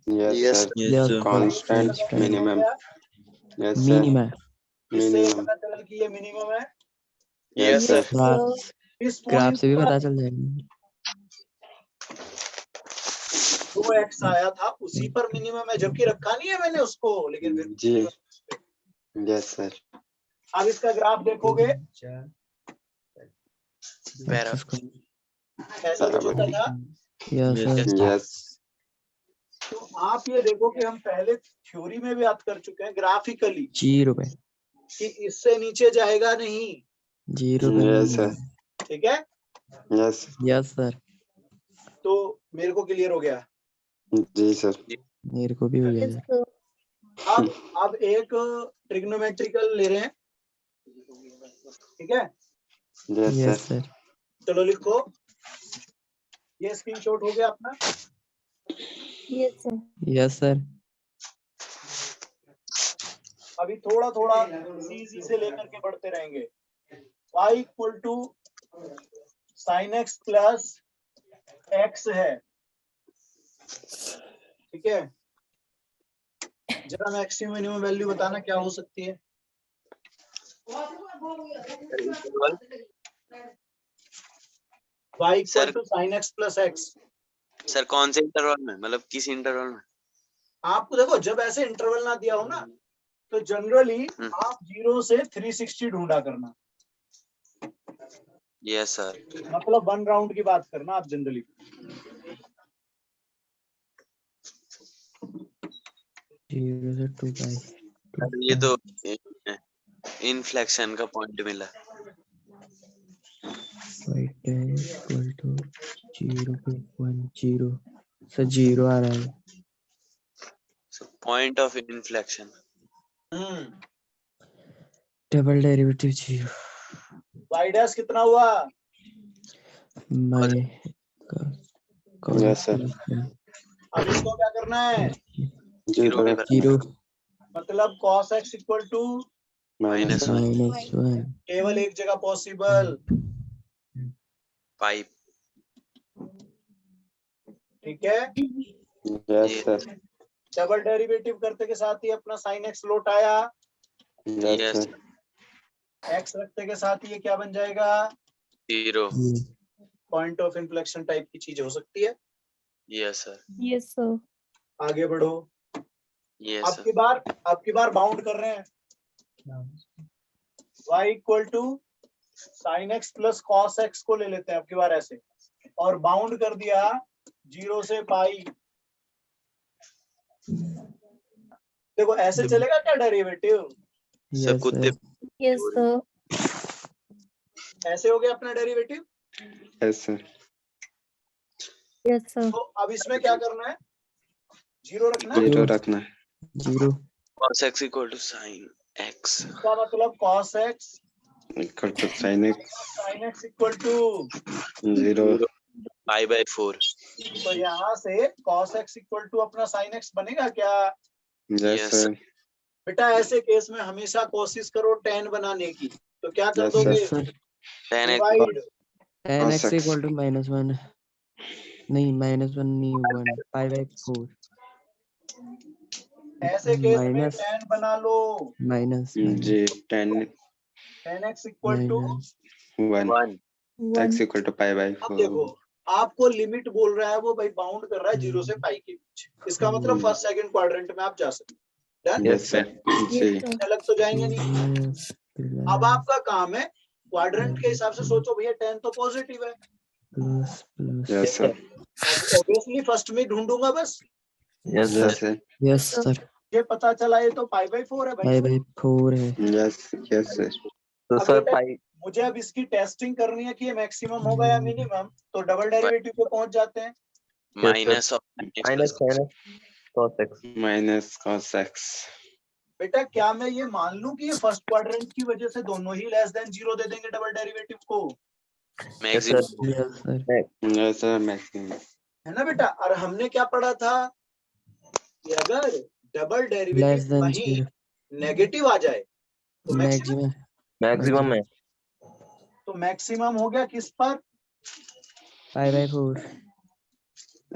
E: Yes
C: Yes.
E: Sir.
F: Yes sir.
E: Constant
B: Constant.
E: Minimum. Yes sir.
B: Minima.
A: इससे
E: मिनिमम।
A: पता चला कि ये मिनिमम है।
E: Yes
C: Yes,
E: sir.
C: sir.
B: Graph
A: इस
B: ग्राफ
A: पॉइंट
B: से भी
A: पर
B: पता चल जाएगा।
A: जो एक्स आया था उसी पर मिनिमम है, जबकि रखा नहीं है मैंने उसको, लेकिन फिर
E: जी। Yes sir.
A: अब इसका ग्राफ देखोगे
C: पैरा।
A: ऐसा कुछ होता था।
B: Yes sir.
E: यस।
A: तो आप ये देखो कि हम पहले थ्योरी में भी बात कर चुके हैं ग्राफिकली
B: 0 पे
A: कि इससे नीचे जाएगा नहीं।
B: 0 पे
E: यस सर।
A: ठीक है,
E: यस।
B: Yes sir.
A: तो मेरे को क्लियर हो गया।
E: जी सर।
B: मेरे को भी हो गया
D: Yes,
B: सर।
D: sir.
A: अब एक ट्रिग्नोमेट्रिकल ले रहे हैं, ठीक है।
E: Yes
B: yes
E: sir.
B: सर।
A: चलो लिखो, ये स्क्रीनशॉट हो गया अपना।
D: Yes, sir.
B: Yes sir.
A: अभी थोड़ा थोड़ा इजी से लेकर के बढ़ते रहेंगे। y equal to sine x plus x है, ठीक है। जरा मैक्सिमम मिनिमम वैल्यू बताना क्या हो सकती है। y equal to sine x plus x.
C: Sir कौन से इंटरवल में, मतलब किस इंटरवल में?
A: आपको देखो जब ऐसे इंटरवल ना दिया हो ना, तो जनरली आप 0 से 360 ढूंढा करना।
C: Yes sir.
A: मतलब 1 राउंड की बात करना आप जनरली।
B: जीरो से 2 पाई।
C: ये तो इनफ्लेक्शन का पॉइंट मिला।
B: y dash equal to 0 पे 1 0 सर 0 आ रहा है।
C: Point of inflection.
B: Double derivative 0
A: y dash कितना हुआ?
B: My
E: Yes, sir.
A: अब इसको क्या करना है?
E: जीरो रखना है।
B: 0
A: मतलब cos x equal to
E: minus one.
B: -1
A: केवल एक जगह पॉसिबल,
C: पाई।
A: ठीक है।
E: Yes sir.
A: डबल डेरिवेटिव करते के साथ ही अपना साइन एक्स लौट आया,
E: यस
C: Yes.
E: सर।
A: एक्स रखते के साथ ही ये क्या बन जाएगा?
C: 0.
A: पॉइंट ऑफ इन्फ्लेक्शन टाइप की चीज हो सकती है।
C: Yes, sir.
D: Yes, sir.
A: आगे बढ़ो।
C: Yes, sir.
A: आपकी बार बाउंड कर रहे हैं। y equal to sine x plus cos x को ले लेते हैं आपकी बार ऐसे, और बाउंड कर दिया 0 से पाई। देखो ऐसे चलेगा क्या डेरिवेटिव?
B: यस
C: कुत्ते
B: सर
D: Yes, sir.
A: ऐसे हो गया अपना derivative.
E: Yes sir.
D: Yes, sir.
A: तो अब इसमें क्या करना है? 0 रखना है।
E: जीरो रखना है।
B: 0
C: cos x equal to sin x.
A: इसका मतलब cos x
E: equal to sine x
A: sin x equal to
E: zero.
C: Pi by 4.
A: तो यहाँ से cos x इक्वल टू अपना sin x बनेगा क्या?
E: Yes
C: Yes.
E: सर।
A: बेटा ऐसे केस में हमेशा कोशिश करो tan बनाने की, तो क्या कर
E: Yes,
A: दोगे?
B: Yes sir
C: Tan x.
A: Divide.
B: tan x
E: Cos x.
B: Equal to -1 नहीं -1 नहीं 1 π/4
A: ऐसे केस में
B: माइनस
A: tan बना लो।
B: माइनस
E: जी tan
A: tan x equal to,
E: one
C: 1.
E: X
D: One.
E: Equal to pi by
A: अब
E: फोर।
A: देखो आपको लिमिट बोल रहा है वो भाई, बाउंड कर रहा है 0 से पाई के बीच। इसका मतलब फर्स्ट सेकंड क्वाड्रेंट में आप जा सकते हो। Done?
E: Yes sir. जी
D: Yes, sir.
A: अलग तो जाएंगे नहीं। अब आपका काम है क्वाड्रेंट के हिसाब से सोचो भैया, tan तो पॉजिटिव है,
B: plus plus
E: yes sir.
A: Obviously first में ढूंढूंगा बस।
F: Yes, sir.
E: Yes sir.
B: Yes sir
A: ये पता चला ये तो π/4 है भाई।
B: π/4 है
E: यस यस सर।
F: तो
A: अब
F: सर
A: बेटा,
F: पाई
A: मुझे अब इसकी टेस्टिंग करनी है कि ये मैक्सिमम होगा या मिनिमम, तो डबल डेरिवेटिव पे पहुंच जाते हैं।
C: Minus of sin x
F: minus
C: plus
F: cos x.
E: Minus cos x.
A: बेटा क्या मैं ये मान लूं कि ये फर्स्ट क्वाड्रेंट की वजह से दोनों ही लेस देन 0 दे देंगे डबल डेरिवेटिव को?
C: maximum.
B: Yes sir
E: yes sir maximum.
A: है ना बेटा? और हमने क्या पढ़ा था कि अगर डबल
B: लेस
A: डेरिवेटिव
B: देन
A: वहीं
B: 0
A: नेगेटिव आ जाए तो मैक्सिमम।
B: मैक्सिमम
F: मैक्सिमम है
A: तो मैक्सिमम हो गया किस पर?
B: π/4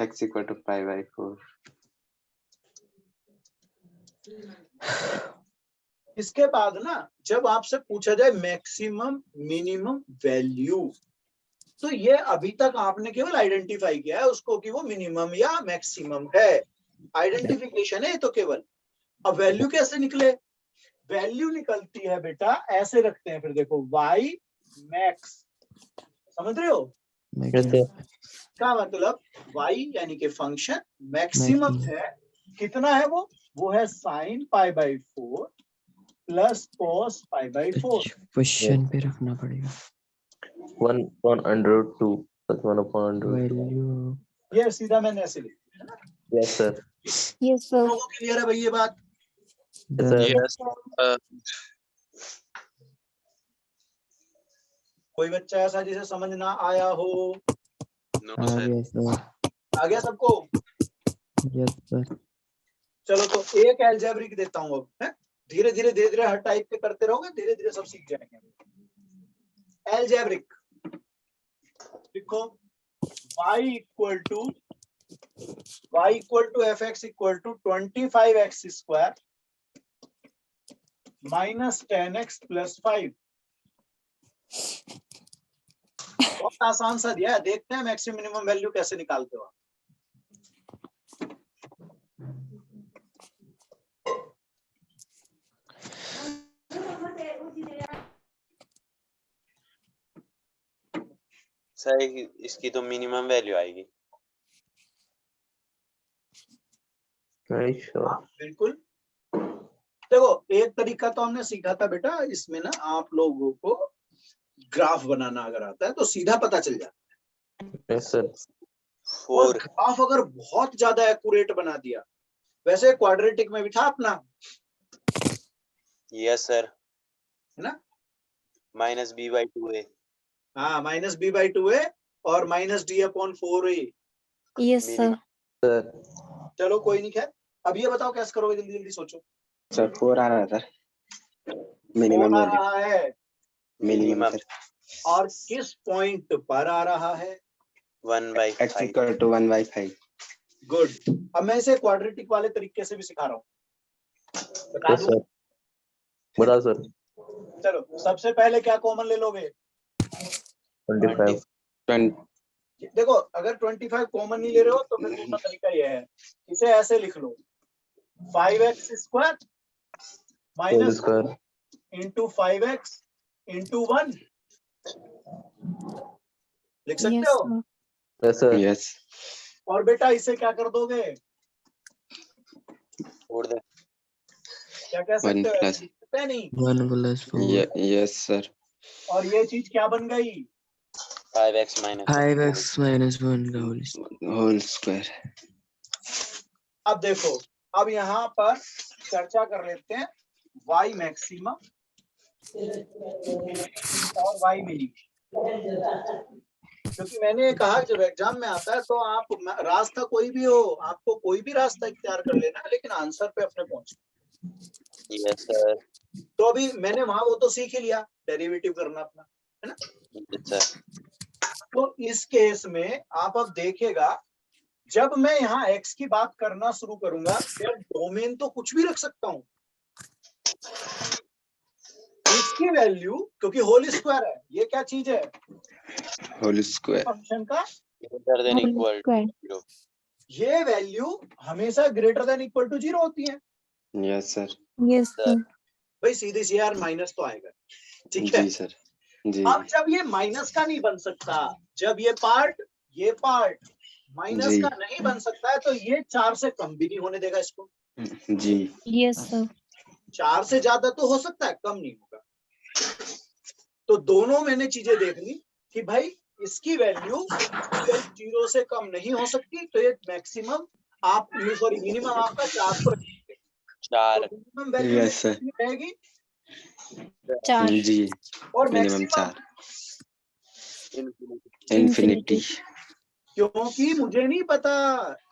E: X equal to pi by four.
A: इसके बाद ना जब आपसे पूछा जाए मैक्सिमम मिनिमम वैल्यू, तो ये अभी तक आपने केवल आइडेंटिफाई किया है उसको कि वो मिनिमम या मैक्सिमम है। आइडेंटिफिकेशन है ये तो केवल। अब वैल्यू कैसे निकले? वैल्यू निकलती है बेटा, ऐसे रखते हैं फिर देखो y मैक्स, समझ रहे हो?
B: मैक्सिमम
A: का मतलब y यानी कि फंक्शन मैक्सिमम
B: Maximum.
A: है। कितना है वो है sin π/4 प्लस cos π/4।
B: क्वेश्चन पे रखना पड़ेगा
F: 1/√2 plus 1/√2.
B: वैल्यू
A: ये सीधा मैंने ऐसे लिखा है ना।
F: Yes, sir.
D: Yes, sir.
A: लोगों को क्लियर है भाई ये बात?
F: Yes, sir.
C: Yes.
A: कोई बच्चा ऐसा जिसे समझ ना आया हो?
C: No,
B: आ
C: sir.
B: गया सर
A: आ गया सबको?
B: यस सर
A: चलो तो एक एल्जेब्रिक देता हूं अब, है? धीरे धीरे हर टाइप के करते रहोगे, धीरे धीरे सब सीख जाएंगे। एल्जेब्रिक लिखो y equal to fx equal to 25x square minus 10x plus 5। बहुत आसान सा दिया है, देखते हैं मैक्सिमम मिनिमम वैल्यू कैसे निकालते हो आप।
C: सर इसकी तो मिनिमम वैल्यू आएगी।
F: Very sure.
A: हाँ, बिल्कुल। देखो एक तरीका तो हमने सीखा था बेटा, इसमें ना आप लोगों को ग्राफ बनाना अगर आता है तो सीधा पता चल जाता है।
F: Yes, sir.
A: और
C: 4.
A: ग्राफ अगर बहुत ज्यादा एक्यूरेट बना दिया वैसे क्वाड्रेटिक में भी था अपना,
C: यस सर,
A: है ना?
C: माइनस बी बाई 2a,
A: हाँ, माइनस बी बाई 2a और minus D upon 4a।
D: Yes, sir.
F: Sir
A: चलो कोई नहीं, खैर अब ये बताओ कैसे करोगे, जल्दी जल्दी सोचो।
E: सर 4 आ रहा है सर,
A: फोर
E: मिनिमम
A: आ
E: वैल्यू,
A: रहा है
E: मिनिमम सर,
A: और किस पॉइंट पर आ रहा है?
C: 1/5।
E: x equal to 1/5।
A: गुड। अब मैं इसे क्वाड्रेटिक वाले तरीके से भी सिखा रहा हूँ, बता
F: यस
A: दूं?
F: सर, बताओ सर।
A: चलो सबसे पहले क्या कॉमन ले लोगे?
F: 25।
E: 20
A: देखो, अगर 25 कॉमन नहीं ले रहे हो तो फिर दूसरा तरीका ये है, इसे ऐसे लिख लो, 5x square
F: whole
A: minus
F: square
A: into 5x into 1 लिख सकते
D: Yes,
A: हो।
D: sir.
F: यस सर,
E: यस
A: और बेटा इसे क्या कर दोगे,
C: छोड़ दे,
A: क्या कह
E: 1
A: सकते हो?
E: प्लस,
A: ऐसे लिख सकते हैं नहीं?
B: 1 + 4
E: यस सर,
A: और ये चीज क्या बन गई?
C: 5x minus
B: 5x - 1 का होल
E: होल स्क्वायर।
A: अब देखो, अब यहाँ पर चर्चा कर लेते हैं y मैक्सिमम और y मिनिमम, क्योंकि मैंने कहा जब एग्जाम में आता है तो आप रास्ता कोई भी हो, आपको कोई भी रास्ता इख्तियार कर लेना, लेकिन आंसर पे अपने पहुंचना।
C: यस सर,
A: तो अभी मैंने वहां वो तो सीख ही लिया, डेरिवेटिव करना अपना, है ना?
C: यस सर,
A: तो इस केस में आप अब देखेगा, जब मैं यहाँ x की बात करना शुरू करूंगा, फिर डोमेन तो कुछ भी रख सकता हूँ, इसकी वैल्यू, क्योंकि होल स्क्वायर है, ये क्या चीज है?
E: होल स्क्वायर,
A: फंक्शन का
C: greater than
D: Whole
C: equal
D: square.
C: to 0।
A: ये वैल्यू हमेशा ग्रेटर देन इक्वल टू 0 होती है।
E: Yes sir,
D: Yes, sir.
A: भाई सीधे से यार माइनस तो आएगा, ठीक है?
E: जी सर, जी
A: अब जब ये माइनस का नहीं बन सकता, जब ये पार्ट माइनस
E: जी
A: का नहीं बन सकता है, तो ये 4 से कम भी नहीं होने देगा इसको।
E: जी,
D: Yes, sir.
A: 4 से ज्यादा तो हो सकता है, कम नहीं होगा। तो दोनों मैंने चीजें देख ली कि भाई इसकी वैल्यू 0 से कम नहीं हो सकती, तो ये मैक्सिमम आप सॉरी मिनिमम आपका 4 को रखेंगे।
C: 4
A: तो मिनिमम वैल्यू
E: यस सर,
A: कितनी रहेगी?
D: 4.
E: जी,
A: और
E: मिनिमम
A: मैक्सिमम,
E: 4 इन्फिनिटी,
A: क्योंकि मुझे नहीं पता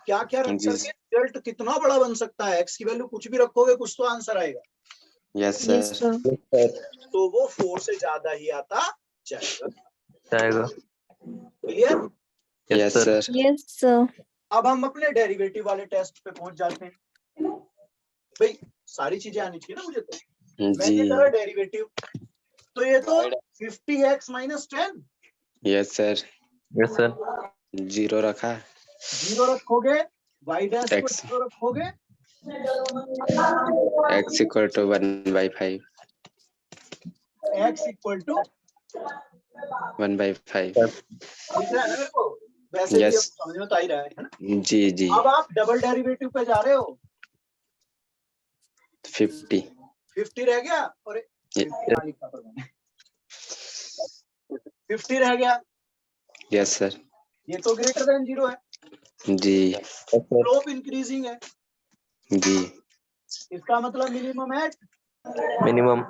A: क्या क्या रख
E: जी।
A: करके रिजल्ट कितना बड़ा बन सकता है। एक्स की वैल्यू कुछ भी रखोगे, कुछ तो आंसर आएगा,
E: यस
D: Yes,
E: सर,
D: sir.
A: तो वो 4 से ज्यादा ही आता जाएगा।
F: जाएगा।
A: Clear?
E: Yes sir,
D: Yes, sir.
A: अब हम अपने डेरिवेटिव वाले टेस्ट पे पहुंच जाते हैं। भाई सारी चीजें आनी चाहिए ना मुझे, तो मैंने
E: जी,
A: करा डेरिवेटिव, तो ये तो 50x minus 10,
E: yes sir,
F: yes sir,
E: 0 रखा,
A: 0 रखोगे, y डैश को
E: X।
A: 0 रखोगे,
E: x equal to 1/5,
A: x equal to
E: 1/5,
A: दिख रहा है ना मेरे को? वैसे भी अब
E: यस,
A: समझ में तो आ ही रहा है ना?
E: जी जी,
A: अब आप डबल डेरिवेटिव पे जा रहे हो,
E: 50,
A: 50 रह गया, और 50 यहाँ लिखा था मैंने, 50 रह गया,
E: यस सर,
A: ये तो ग्रेटर देन 0 है,
E: जी
A: स्लोप इंक्रीजिंग है,
E: जी,
A: इसका मतलब minimum at
F: minimum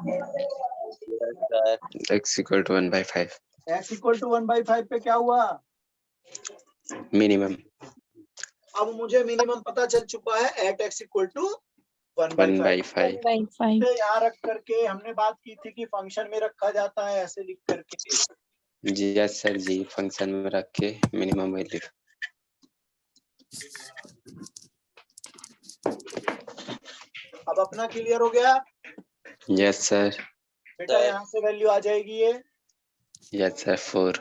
E: x equal to 1/5,
A: x equal to 1/5 पे क्या हुआ?
E: मिनिमम
A: अब मुझे मिनिमम पता चल चुका है, एट x इक्वल टू 1/5।
E: 1/5,
D: 1/5.
A: यहाँ रख करके हमने बात की थी कि फंक्शन में रखा जाता है, ऐसे लिख करके।
E: जी यस सर, जी फंक्शन में रख के मिनिमम वैल्यू,
A: अब अपना क्लियर हो गया
E: यस सर,
A: बेटा?
C: सर।
A: यहाँ से वैल्यू आ जाएगी ये।
E: यस सर, 4,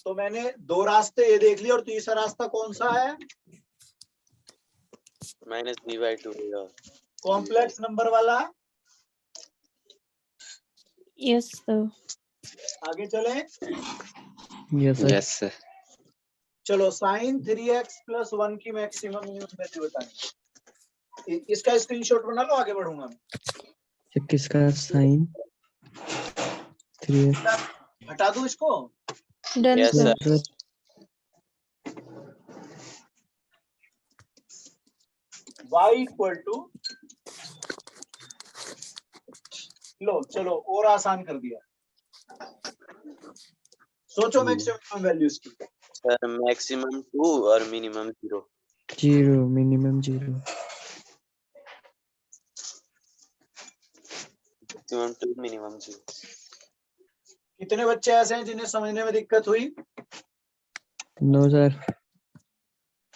A: तो मैंने 2 रास्ते ये देख लिए, और तीसरा रास्ता कौन सा है?
C: Minus b by 2
A: complex number वाला।
D: Yes, sir.
A: आगे चले,
B: यस सर।
E: यस सर,
A: चलो साइन 3x + 1 की मैक्सिमम मिनिमम वैल्यू बताएं। इसका स्क्रीनशॉट बना लो, आगे बढ़ूंगा मैं।
B: किसका साइन 3x?
A: हटा दूं इसको?
D: Done,
C: Yes,
D: sir.
C: sir.
A: y equal to, लो चलो और आसान कर दिया, सोचो मैक्सिमम वैल्यू इसकी।
C: सर मैक्सिमम 2 और मिनिमम 0।
B: 0 minimum 0
C: maximum 2 minimum 0।
A: कितने बच्चे ऐसे हैं जिन्हें समझने में दिक्कत हुई?
B: नो सर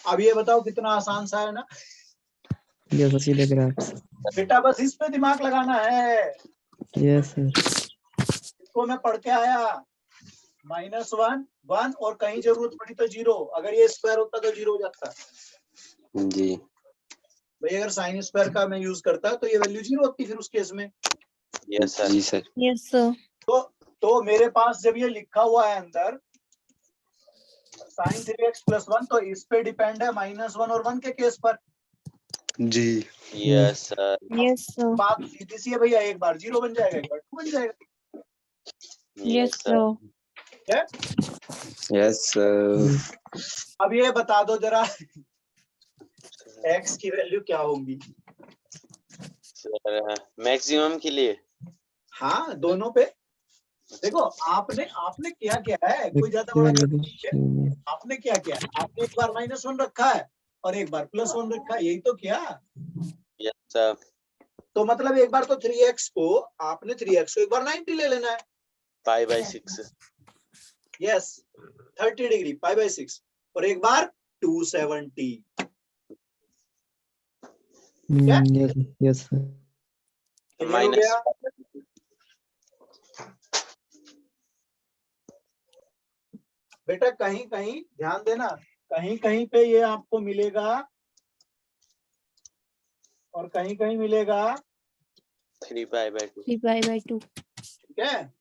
A: अब ये बताओ कितना आसान सा है ना
B: यस सीधे ग्राफ्स
A: बेटा, बस इस पे दिमाग लगाना है।
B: यस सर
A: इसको मैं पढ़ के आया, -1 1 और कहीं जरूरत पड़ी तो 0, अगर ये स्क्वायर होता तो 0 हो जाता।
E: जी
A: भाई अगर साइन स्क्वायर का मैं यूज करता तो ये वैल्यू 0 होती फिर उस केस में।
C: Yes sir.
E: जी सर
D: Yes, sir.
A: तो मेरे पास जब ये लिखा हुआ है अंदर sin 3x + 1, तो इस पे डिपेंड है -1 और 1 के केस पर।
E: जी
C: यस सर।
D: Yes, sir.
A: बात सीधी सी है भैया, एक बार 0 बन जाएगा, एक बार 2 बन जाएगा।
D: Yes, sir.
A: क्या?
E: यस सर
A: अब ये बता दो जरा x की वैल्यू क्या होगी?
C: सर मैक्सिमम के लिए
A: हाँ दोनों पे देखो, आपने क्या किया है, कोई ज्यादा बड़ा गलती नहीं है। आपने क्या किया, आपने एक बार -1 रखा है और एक बार +1 रखा है, यही तो किया।
C: Yes sir.
A: तो मतलब एक बार तो 3x को आपने 3x को एक बार 90 ले लेना है।
C: π/6।
A: यस 30 डिग्री π/6 और एक बार 270। क्या?
B: यस सर
A: क्लियर हो गया? बेटा कहीं कहीं ध्यान देना, कहीं कहीं पे ये आपको मिलेगा और कहीं कहीं मिलेगा,
C: 3π/2।
D: 3π/2.
A: ठीक है?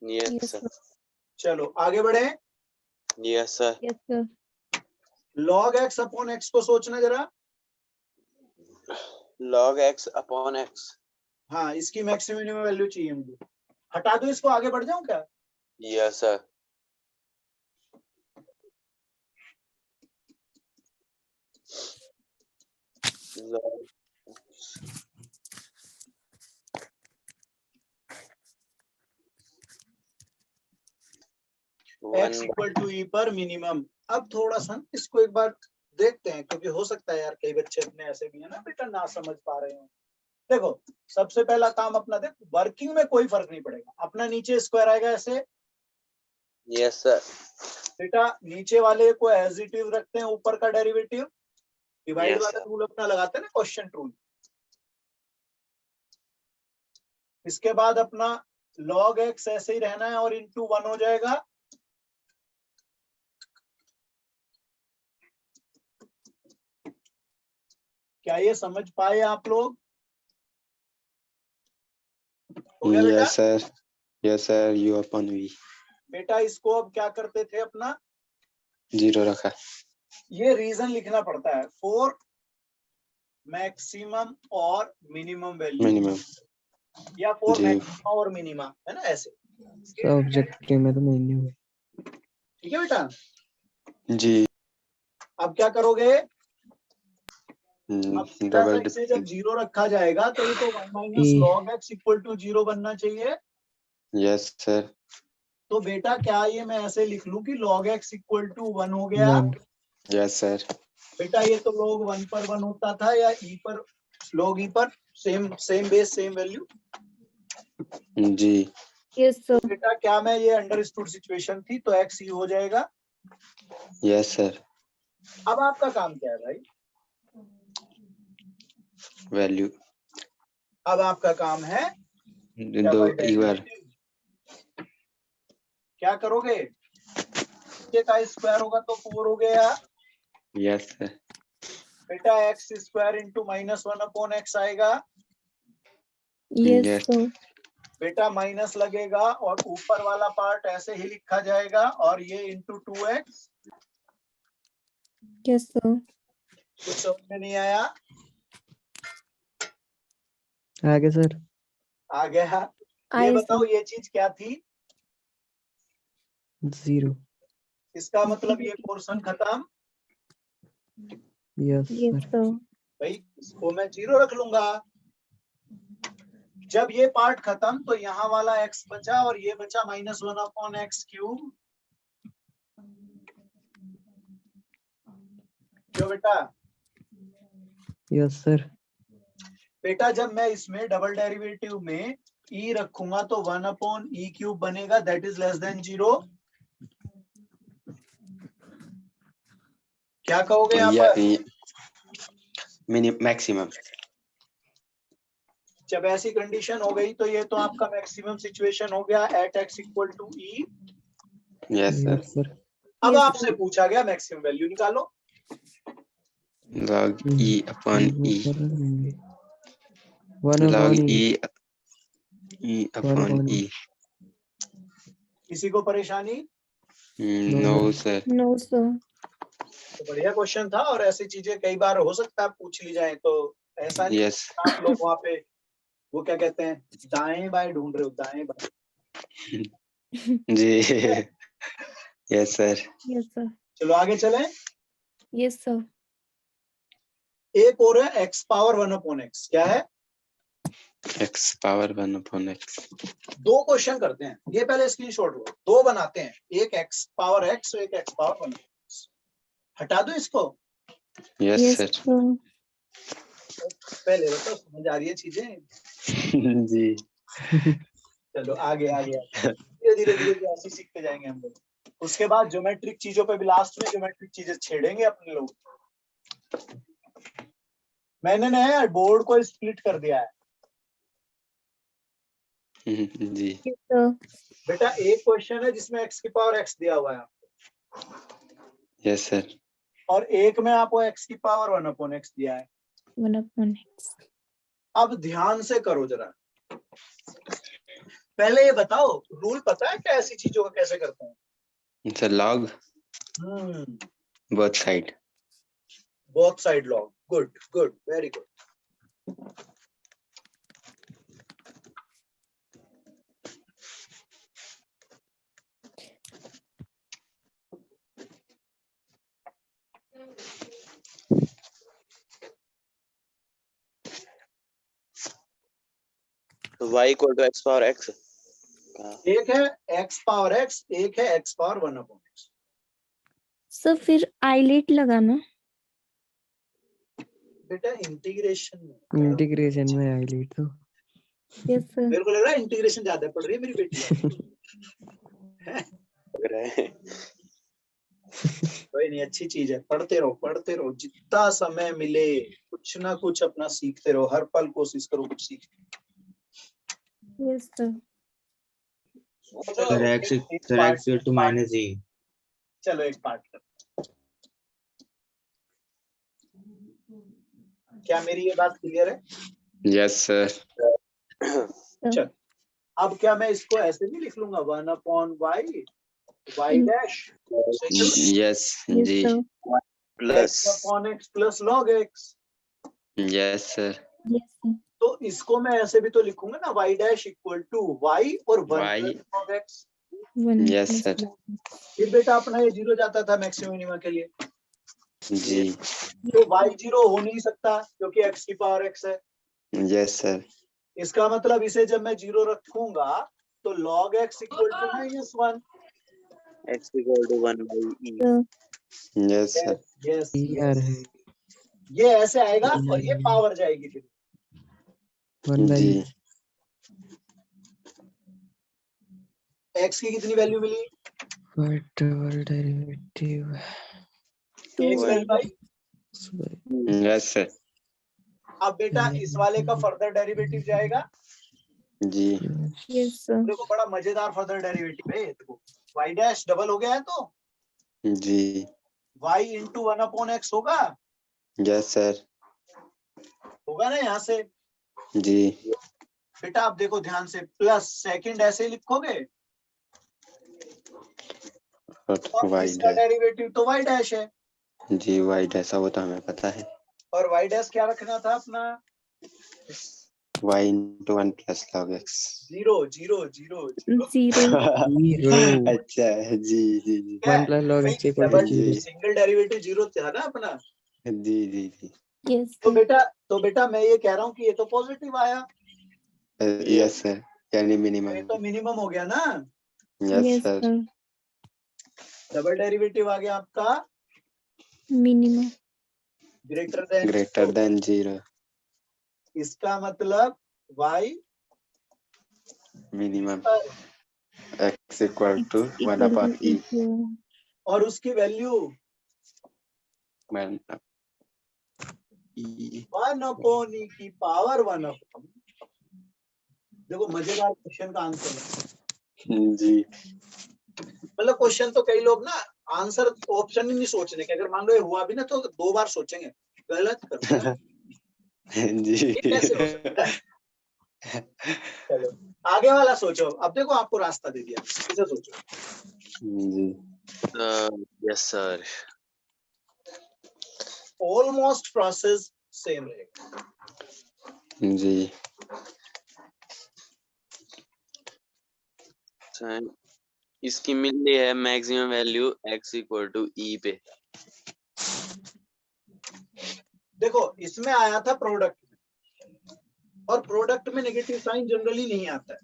C: Yes
D: Yes,
C: sir.
D: sir.
A: चलो आगे बढ़े।
C: Yes sir.
D: Yes, sir.
A: log x upon x को सोचना जरा।
C: log x/x।
A: हाँ इसकी मैक्सिमम मिनिमम वैल्यू चाहिए मुझे। हटा दो इसको, आगे बढ़ जाऊं क्या?
C: Yes sir. log
A: x equal to E पर मिनिमम। अब थोड़ा सा इसको एक बार देखते हैं, क्योंकि हो सकता है यार कई बच्चे अपने ऐसे भी है ना बेटा, ना समझ पा रहे हो। देखो सबसे पहला काम अपना देख, वर्किंग में कोई फर्क नहीं पड़ेगा, अपना नीचे स्क्वायर आएगा ऐसे।
C: Yes sir.
A: बेटा नीचे वाले को एज इट इज रखते हैं, ऊपर का डेरिवेटिव डिवाइड
C: Yes,
A: वाला
C: sir.
A: रूल अपना लगाते हैं ना, क्वेश्चन रूल। इसके बाद अपना log x ऐसे ही रहना है और इंटू 1 हो जाएगा। क्या ये समझ पाए आप लोग? हो गया बेटा?
E: Yes sir u upon v
A: बेटा इसको अब क्या करते थे अपना,
E: 0 रखा
A: ये रीजन लिखना पड़ता है फॉर मैक्सिमम और मिनिमम वैल्यू,
E: मिनिमम
A: या फॉर
E: जी
A: मैक्सिमम और मिनिमा, है ना ऐसे।
B: ऑब्जेक्टिव में तो नहीं हुई
A: ठीक है बेटा?
E: जी
A: अब क्या करोगे, अब बेटा
E: डबल
A: इसे जब 0 रखा जाएगा तो ये तो 1 - log x इक्वल टू 0 बनना चाहिए।
E: यस सर
A: तो बेटा क्या ये मैं ऐसे लिख लूं कि log x इक्वल टू 1 हो गया?
B: 1
E: यस सर
A: बेटा ये तो log 1 पर 1 होता था, या e पर log e पर सेम बेस सेम वैल्यू।
E: जी
D: Yes, sir.
A: बेटा क्या मैं ये अंडरस्टूड सिचुएशन थी, तो x e हो जाएगा।
E: यस सर
A: अब आपका काम क्या है भाई?
E: वैल्यू
A: अब आपका काम है
E: दो एक बार
A: क्या करोगे, ये का स्क्वायर होगा तो 4 हो गया।
E: यस सर
A: बेटा x square into -1 upon x आएगा।
D: Yes,
E: Yes.
D: sir.
A: बेटा माइनस लगेगा और ऊपर वाला पार्ट ऐसे ही लिखा जाएगा, और ये इंटू 2x।
D: Yes, sir.
A: कुछ समझ में नहीं आया?
B: आगे सर
A: आ गया? ये
D: I,
A: बताओ
D: sir.
A: ये चीज क्या थी?
B: 0
A: इसका मतलब ये पोर्शन खत्म।
B: Yes
D: Yes,
B: sir
D: sir.
A: भाई इसको मैं 0 रख लूंगा। जब ये पार्ट खत्म तो यहाँ वाला x बचा और ये बचा -1/x³। क्यों बेटा?
B: Yes sir.
A: बेटा जब मैं इसमें डबल डेरिवेटिव में e रखूंगा तो 1/e³ बनेगा, दैट इज लेस देन 0। क्या कहोगे यहाँ पर?
E: मैक्सिमम।
A: जब ऐसी कंडीशन हो गई तो ये तो आपका मैक्सिमम सिचुएशन हो गया at x = e।
E: Yes sir.
B: Yes sir.
A: अब
D: Yes,
A: आपसे पूछा गया मैक्सिमम वैल्यू निकालो।
E: log e upon e
B: one
E: log
B: upon
E: e
B: e.
E: e upon e।
A: किसी को परेशानी?
E: No sir.
D: no, sir.
A: तो बढ़िया क्वेश्चन था और ऐसी चीजें कई बार हो सकता है पूछ ली जाए, तो ऐसा नहीं
E: यस
A: आप लोग वहाँ पे वो क्या कहते हैं दाएं बाएं ढूंढ रहे हो, दाएं बाएं।
E: जी। Yes sir.
D: Yes, sir.
A: चलो आगे चलें।
D: Yes, sir.
A: एक और है x पावर 1/x। क्या है?
E: x power 1/x।
A: दो क्वेश्चन करते हैं, ये पहले स्क्रीनशॉट लो। दो बनाते हैं, एक x पावर x और एक x पावर 1/x। हटा दो इसको।
E: Yes
D: Yes,
E: sir.
D: sir.
A: पहले बताओ समझ आ रही है चीजें?
E: जी।
A: चलो आगे आगे धीरे धीरे धीरे धीरे ऐसे सीखते जाएंगे हम लोग। उसके बाद ज्योमेट्रिक चीजों पे भी लास्ट में ज्योमेट्रिक चीजें छेड़ेंगे अपने लोग। मैंने ना बोर्ड को स्प्लिट कर दिया है।
E: जी।
D: Yes, sir.
A: बेटा एक क्वेश्चन है जिसमें x की पावर x दिया हुआ है
E: यस सर।
A: और एक में आपको x की पावर 1/x दिया है।
D: 1/x.
A: अब ध्यान से करो जरा। पहले ये बताओ रूल पता है क्या ऐसी चीजों का कैसे करते हैं?
E: Sir log both side।
A: Both side log. Good good very good.
C: तो y = x पावर x।
A: एक है x पावर x, एक है x पावर 1/x।
D: सर फिर आईलेट लगाना।
A: बेटा इंटीग्रेशन
B: इंटीग्रेशन में हाईलाइट तो
D: यस सर।
A: मेरे को लग रहा है इंटीग्रेशन ज्यादा पढ़ रही है मेरी बेटी।
C: लग रहा है।
A: कोई नहीं, अच्छी चीज है, पढ़ते रहो जितना समय मिले कुछ ना कुछ अपना सीखते रहो, हर पल कोशिश करो कुछ सीखने।
D: Yes sir.
A: चलो
G: x = -e।
A: चलो एक पार्ट करते हैं। क्या मेरी ये बात क्लियर है?
E: Yes sir.
A: चल अब क्या मैं इसको ऐसे भी लिख लूंगा 1/y y डैश
E: यस जी।
C: Plus
A: x plus log x।
E: Yes sir.
D: Yes sir.
A: तो इसको मैं ऐसे भी तो लिखूंगा ना y dash equal to y और 1
E: Y।
A: Plus log x।
D: 1
E: yes
D: plus
E: sir.
A: फिर बेटा अपना ये 0 जाता था मैक्सिमम मिनिमम के लिए,
E: जी।
A: तो y 0 हो नहीं सकता क्योंकि x की पावर x है।
E: Yes sir.
A: इसका मतलब इसे जब मैं 0 रखूंगा तो log x equal to -1।
C: x = 1/e।
E: Yes sir.
A: Yes
B: यार है
A: ये ऐसे आएगा और ये पावर जाएगी फिर।
B: 1/e।
E: जी।
A: x की कितनी वैल्यू मिली?
B: Double derivative
A: 2y।
E: Yes sir.
A: अब बेटा इस वाले का फर्दर डेरिवेटिव जाएगा।
E: जी।
D: Yes sir.
A: देखो बड़ा मजेदार फर्दर डेरिवेटिव है। देखो y डैश डबल हो गया है तो
E: जी।
A: y इंटू 1/x होगा।
E: Yes sir.
A: होगा ना यहाँ से?
E: जी।
A: बेटा आप देखो ध्यान से, प्लस सेकंड ऐसे ही लिखोगे और
E: वाई
A: इसका
E: डैश।
A: डेरिवेटिव तो y डैश है
E: जी वाई डैश वो तो हमें पता है।
A: और y डैश क्या रखना था अपना?
E: y × 1 + log x।
A: 0 0 0
B: 0
E: अच्छा जी जी जी।
B: 1 plus log x = 0।
A: Single derivative 0 था ना अपना।
E: जी जी जी।
D: Yes,
A: तो
D: sir.
A: बेटा मैं ये कह रहा हूँ कि ये तो पॉजिटिव आया,
E: यस सर, यानी
A: तो
E: मिनिमम।
A: ये तो मिनिमम हो गया ना।
E: Yes
D: Yes,
E: sir.
D: sir.
A: Double derivative आ गया आपका
D: Minimum.
A: Greater than
E: 0।
A: इसका मतलब y
E: minimum x equal to
D: X
E: 1
D: equal
E: upon
D: to
E: e।
D: equal.
A: और उसकी वैल्यू
E: 1 e।
A: 1 अपॉन e की पावर 1 अपॉन। देखो मजेदार क्वेश्चन का आंसर
E: जी।
A: मतलब क्वेश्चन तो कई लोग ना आंसर ऑप्शन ही नहीं सोचने के, अगर मान लो ये हुआ भी ना तो 2 बार सोचेंगे, गलत कर
E: जी।
A: ये कैसे हो सकता है। चलो आगे वाला सोचो, अब देखो आपको रास्ता दे दिया, इसे सोचो।
E: जी।
C: Yes, sir.
A: Almost process same रहेगा।
E: जी।
C: Sir, इसकी मिल रही है maximum value x equal to e पे।
A: देखो इसमें आया था प्रोडक्ट में, और प्रोडक्ट में नेगेटिव साइन जनरली नहीं आता है।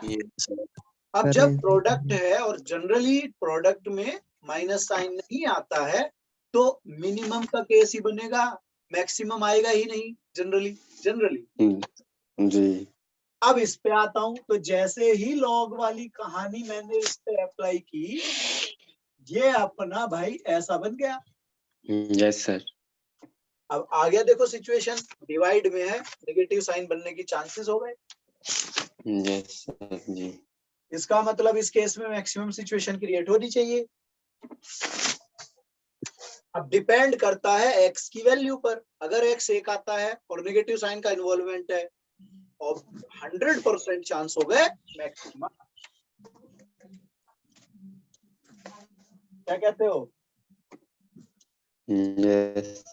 C: Yes, sir.
A: अब
B: सर
A: जब प्रोडक्ट है और जनरली प्रोडक्ट में माइनस साइन नहीं आता है तो मिनिमम का केस ही बनेगा, मैक्सिमम आएगा ही नहीं जनरली।
E: जी।
A: अब इस पे आता हूं, तो जैसे ही लॉग वाली कहानी मैंने इस पे अप्लाई की, ये अपना भाई ऐसा बन गया।
E: Yes sir.
A: अब आ गया देखो सिचुएशन, डिवाइड में है, नेगेटिव साइन बनने की चांसेस हो गए।
E: Yes sir. जी।
A: इसका मतलब इस केस में मैक्सिमम सिचुएशन क्रिएट होनी चाहिए। अब डिपेंड करता है x की वैल्यू पर, अगर x 1 आता है और नेगेटिव साइन का इन्वॉल्वमेंट है और 100% चांस हो गए मैक्सिमम। क्या कहते हो?
E: यस।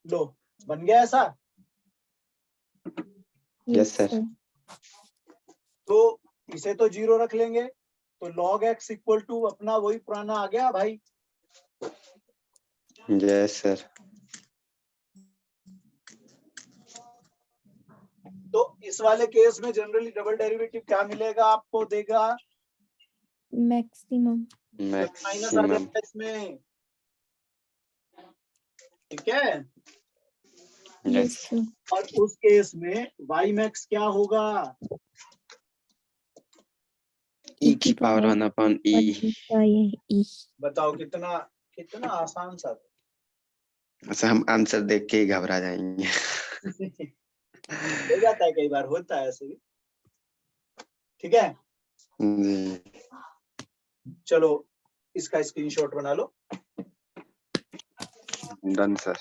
A: लो बन गया ऐसा।
E: Yes sir.
D: sir.
A: तो इसे तो 0 रख लेंगे, तो log x इक्वल टू अपना वही पुराना आ गया भाई।
E: Yes sir.
A: तो इस वाले केस में जनरली डबल डेरिवेटिव क्या मिलेगा आपको, देगा
D: Maximum.
A: माइनस आ
E: मैक्सिमम।
A: जाएगा इसमें, ठीक है।
D: Yes,
E: yes.
D: sir.
A: और उस केस में y मैक्स क्या होगा,
E: e की पावर 1 अपॉन e।
D: 1/e.
A: बताओ कितना कितना आसान सा।
E: अच्छा, हम आंसर देख के ही घबरा जाएंगे।
A: हो जाता है, कई बार होता है ऐसे भी, ठीक है।
E: जी।
A: चलो इसका स्क्रीनशॉट बना लो।
E: Done sir.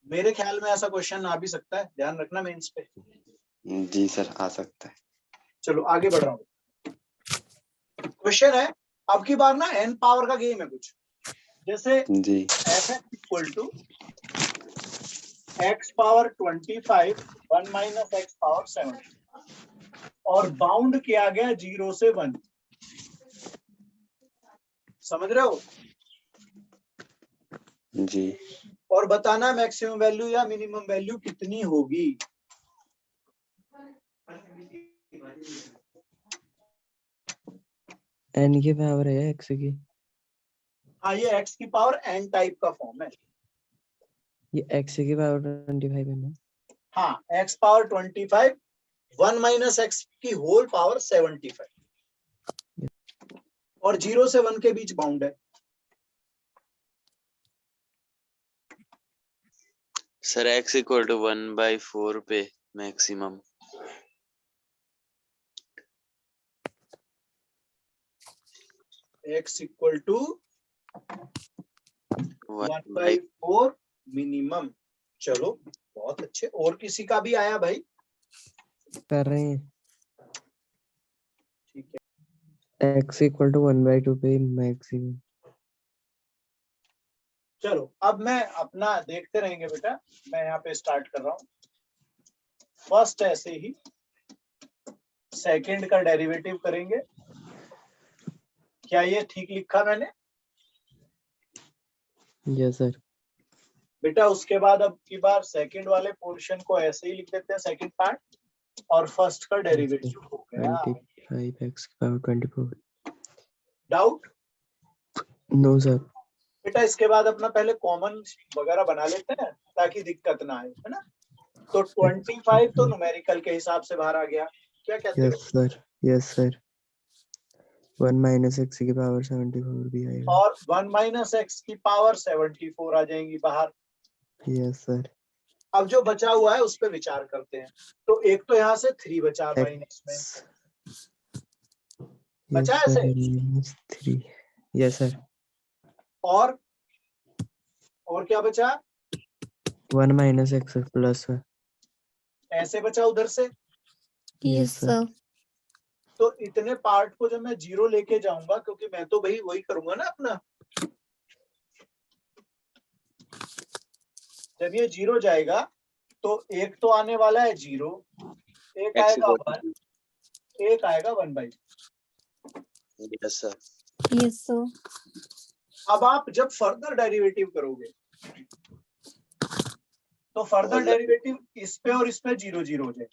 A: मेरे ख्याल में ऐसा क्वेश्चन आ भी सकता है, ध्यान रखना मेंस पे।
E: जी सर, आ सकता है।
A: चलो आगे बढ़ रहा हूँ। क्वेश्चन है, अब की बार ना n पावर का गेम है कुछ, जैसे
E: जी।
A: f(x) equal to x power 25 1 minus x power 7 और बाउंड किया गया 0 से 1। समझ रहे हो?
E: जी।
A: और बताना मैक्सिमम वैल्यू या मिनिमम वैल्यू कितनी होगी।
B: n की पावर है x की।
A: हाँ ये x की पावर n टाइप का फॉर्म है।
B: ये x की पावर 25 है ना।
A: हाँ x पावर 25 1 माइनस x की होल पावर 75 और 0 से 1 के बीच बाउंड है।
C: सर x इक्वल टू 1/4 पे maximum.
A: x equal to 1/4 minimum. चलो बहुत अच्छे, और किसी का भी आया भाई?
B: कर रहे हैं।
A: ठीक है
B: x इक्वल टू 1/2 पे मैक्सिमम।
A: चलो अब मैं अपना देखते रहेंगे बेटा, मैं यहाँ पे स्टार्ट कर रहा हूँ। फर्स्ट ऐसे ही सेकंड का डेरिवेटिव करेंगे। क्या ये ठीक लिखा मैंने?
B: Yes sir.
A: बेटा उसके बाद अब की बार सेकंड वाले पोर्शन को ऐसे ही लिख देते हैं, सेकंड पार्ट, और फर्स्ट का डेरिवेटिव हो गया।
B: 25x की पावर 24।
A: डाउट?
B: No sir.
A: बेटा इसके बाद अपना पहले कॉमन वगैरह बना लेते हैं ताकि दिक्कत ना आए, है ना। तो 25 तो न्यूमेरिकल के हिसाब से बाहर आ गया, क्या कहते
B: यस
A: हो?
B: Sir, yes sir. 1 minus x की पावर 74 भी आएगा।
A: और 1 माइनस एक्स की पावर 74 आ जाएंगी बाहर।
B: Yes sir.
A: अब जो बचा हुआ है उस पर विचार करते हैं। तो एक तो यहाँ से 3 बचा माइनस में, बचा ऐसे।
B: -3। Yes sir.
A: और क्या बचा?
B: 1 माइनस एक्स प्लस
A: ऐसे बचा उधर से।
D: Yes sir.
A: तो इतने पार्ट को जब मैं जीरो लेके जाऊंगा, क्योंकि मैं तो भाई वही करूंगा ना अपना, जब ये जीरो जाएगा तो एक तो आने वाला है जीरो, एक
C: x
A: आएगा
C: equal
A: 1,
C: to
A: एक आएगा 1/2।
C: yes sir
D: yes sir.
A: अब आप जब फर्दर डेरिवेटिव करोगे तो फर्दर
C: मतलब-
A: डेरिवेटिव इस पे और इस पे 0 0 हो जाए,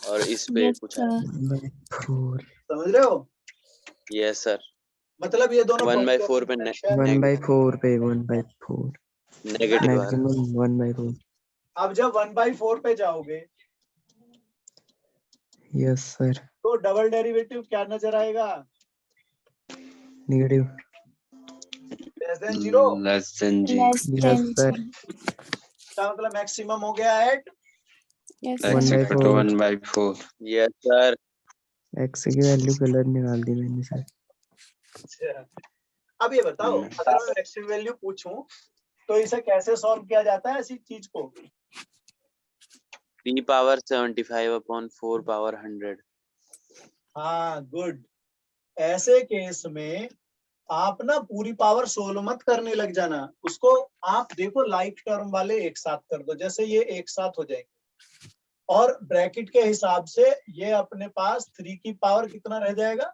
C: और इस पे
D: यस
C: कुछ आया।
D: सर।
B: 4।
A: समझ रहे हो?
C: yes sir
A: मतलब ये दोनों
C: 1/4 पे
B: 1/4 पे 1/4
C: नेगेटिव आ रहा है।
B: मैक्सिमम 1/4।
A: अब जब 1/4 पे जाओगे
B: यस सर।
A: तो डबल डेरिवेटिव क्या नजर आएगा?
B: Negative.
A: Less than 0
E: less than जी।
D: Less
B: yes
D: than
B: sir.
A: का मतलब मैक्सिमम हो गया at.
D: Yes
E: x
D: sir.
E: equal to 1/4।
C: yes sir
B: X की वैल्यू कलर निकाल दी मैंने सर।
A: अब ये बताओ, अगर मैं मैक्सिमम वैल्यू पूछूं तो इसे कैसे सॉल्व किया जाता है ऐसी चीज को?
C: 3 power 75 upon 4 power 100।
A: हाँ गुड। ऐसे केस में आप ना पूरी पावर सोल्व मत करने लग जाना, उसको आप देखो लाइक टर्म वाले एक साथ कर दो, जैसे ये एक साथ हो जाएंगे, और ब्रैकेट के हिसाब से ये अपने पास 3 की पावर कितना रह जाएगा?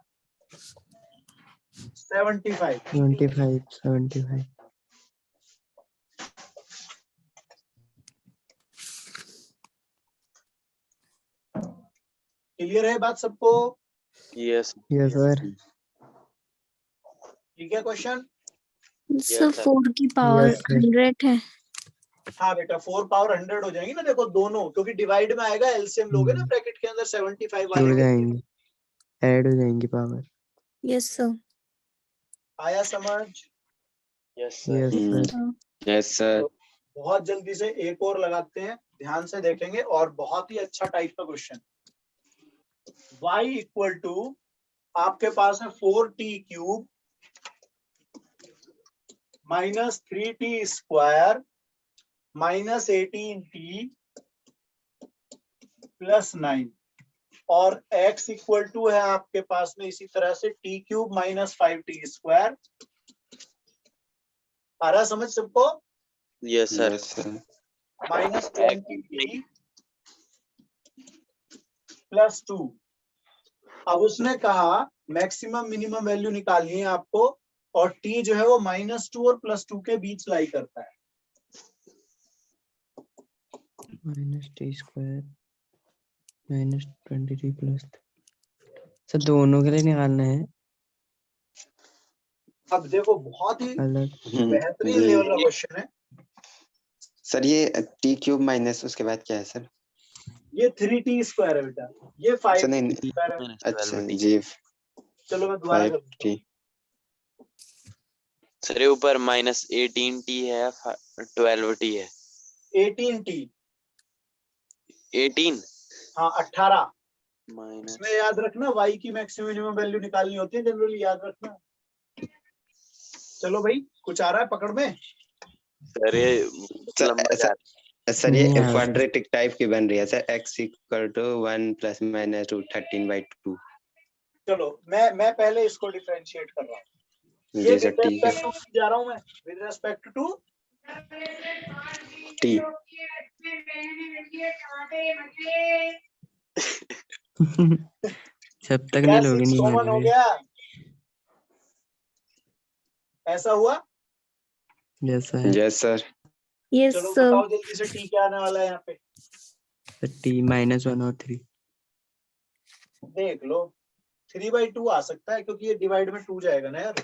A: 75।
B: 75।
A: क्लियर है बात सबको?
C: yes
B: yes sir.
A: ठीक है क्वेश्चन?
D: Sir
C: sir.
D: 4 की पावर
B: Yes, sir.
D: 100 है।
A: हाँ बेटा 4 पावर 100 हो जाएंगी ना, देखो दोनों, क्योंकि डिवाइड में आएगा, एलसीएम लोगे ना ब्रैकेट के अंदर 75
B: जुड़
A: वाले।
B: जाएंगी, ऐड हो जाएंगी पावर।
D: Yes sir.
A: आया समझ?
C: yes sir
B: yes sir.
E: Yes sir.
A: बहुत जल्दी से एक और लगाते हैं, ध्यान से देखेंगे, और बहुत ही अच्छा टाइप का क्वेश्चन। y इक्वल टू आपके पास है 4t³ minus 3t² minus 18t plus 9, और x इक्वल टू है आपके पास में इसी तरह से t³ माइनस 5t²। आ रहा समझ सबको?
C: yes sir
E: yes sir.
A: Minus 20t plus 2। अब उसने कहा मैक्सिमम मिनिमम वैल्यू निकालनी है आपको, और t जो है वो -2 और +2 के बीच लाई करता है।
B: -t² -23 प्लस सर दोनों के लिए निकालना है
A: अब देखो बहुत ही
B: अलग।
A: बेहतरीन
E: जी।
A: लेवल का क्वेश्चन है।
E: सर ये t³ माइनस उसके बाद क्या है सर?
A: ये 3t² है बेटा, ये
E: अच्छा नहीं
A: 5t² है।
E: अच्छा जी।
A: चलो मैं दोबारा कर देता
E: 5t।
A: हूं।
C: सर ये ऊपर -18t है 12t है
A: 18t
C: 18
A: हाँ 18।
C: माइनस
A: इसमें याद रखना y की मैक्सिमम मिनिमम वैल्यू निकालनी होती है जनरली, याद रखना। चलो भाई कुछ आ रहा है पकड़ में?
C: सर ये लंबा जा
E: सर ये
B: नहीं यार।
E: क्वाड्रेटिक टाइप की बन रही है सर। x equal to 1 + -2 13/2।
A: चलो मैं पहले इसको डिफरेंशिएट कर रहा हूँ। ये
E: जी सर
A: विद
E: ठीक है।
A: रेस्पेक्ट टू जा रहा हूँ मैं, विद रेस्पेक्ट टू
E: t।
B: जब तक नहीं लोगे नहीं
A: कॉमन हो
B: मानोगे।
A: गया, ऐसा हुआ?
B: Yes, sir.
E: Yes, sir.
D: Yes,
A: चलो
D: sir.
A: बताओ जल्दी से टी क्या आने वाला है यहाँ पे,
B: Sir, T -1 और 3.
A: देख लो 3/2 आ सकता है क्योंकि ये डिवाइड में 2 जाएगा ना यार।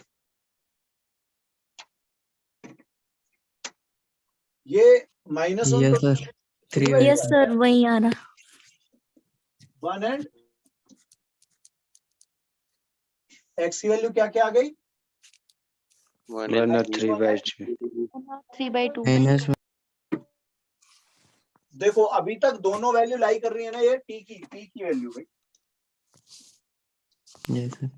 A: ये -1
B: Yes,
A: तो
B: sir. 3/2.
D: Yes, sir. वही आ रहा.
A: 1 एंड x की वैल्यू क्या क्या आ गई,
C: 1
E: 1 और
C: and
E: 3/2.
D: 3/2.
B: -1.
A: देखो अभी तक दोनों वैल्यू लाई कर रही है ना ये t की वैल्यू भाई।
B: Yes, sir.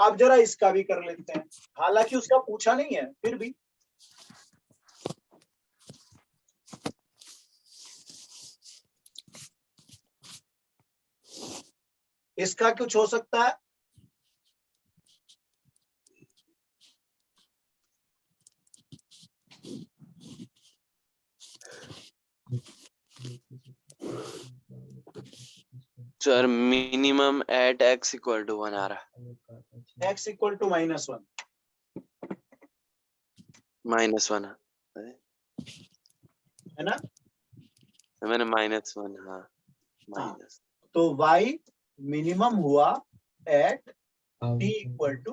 A: अब जरा इसका भी कर लेते हैं, हालांकि उसका पूछा नहीं है फिर भी। इसका कुछ हो सकता है,
C: sir minimum at x equal to 1 आ रहा.
A: x इक्वल टू -1
C: -1
A: है ना।
C: मैंने -1 हाँ माइनस
A: तो y मिनिमम हुआ एट t इक्वल टू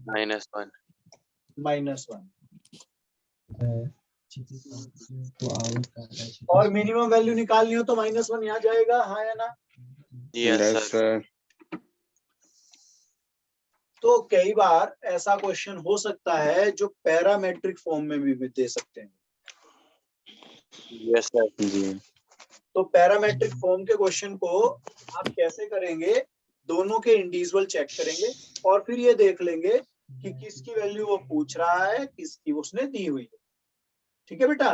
C: -1
A: -1 और मिनिमम वैल्यू निकालनी हो तो -1 यहाँ जाएगा, हाँ या ना।
C: yes
E: Yes,
C: sir
E: sir.
A: तो कई बार ऐसा क्वेश्चन हो सकता है जो पैरामेट्रिक फॉर्म में भी दे सकते हैं।
C: yes sir
E: जी.
A: तो पैरामेट्रिक फॉर्म के क्वेश्चन को आप कैसे करेंगे, दोनों के इंडिविजुअल चेक करेंगे और फिर ये देख लेंगे कि किसकी वैल्यू वो पूछ रहा है, किसकी उसने दी हुई है। ठीक है बेटा।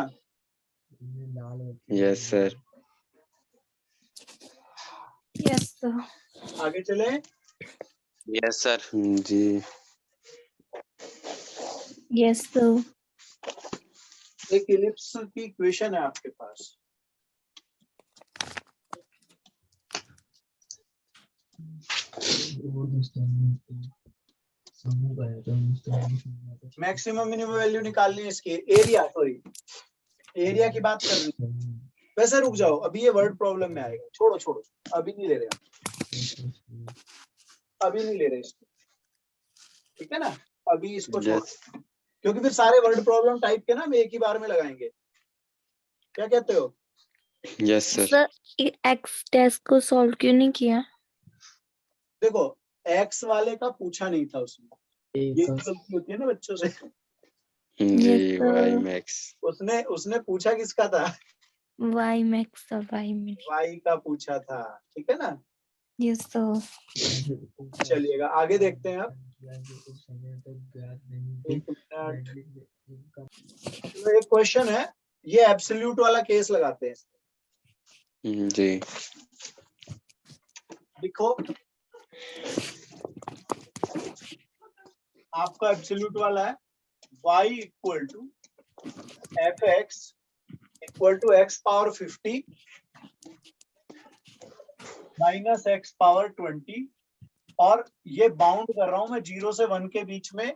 E: Yes, sir.
D: Yes, sir.
A: आगे चले।
C: yes sir
E: जी.
D: Yes, sir.
A: एक इलिप्स की इक्वेशन है आपके पास, मैक्सिमम मिनिमम वैल्यू निकालनी है इसकी, एरिया सॉरी एरिया की बात कर रही है। वैसे रुक जाओ, अभी ये वर्ड प्रॉब्लम में आएगा, छोड़ो छोड़ो अभी नहीं ले रहे हम, अभी नहीं ले रहे इसको, ठीक है ना। अभी इसको छोड़ो
E: Yes.
A: क्योंकि फिर सारे वर्ड प्रॉब्लम टाइप के ना हम एक ही बार में लगाएंगे। क्या कहते हो?
E: Yes, sir.
D: Sir, x test को सॉल्व क्यों नहीं किया?
A: देखो एक्स वाले का पूछा नहीं था उसने, ये गलती होती है ना बच्चों से।
E: जी.
D: Yes, sir.
E: Y max.
A: उसने पूछा किसका था,
D: y max और y min.
A: वाई का पूछा था, ठीक है ना।
D: Yes, sir.
A: चलिएगा आगे देखते हैं अब। एक मिनट, तो एक क्वेश्चन है, ये एब्सोल्यूट वाला केस लगाते हैं।
E: जी.
A: देखो आपका एब्सोल्यूट वाला है y equal to F x equal to x power 50 minus x power 20 और ये बाउंड कर रहा हूं मैं 0 से 1 के बीच में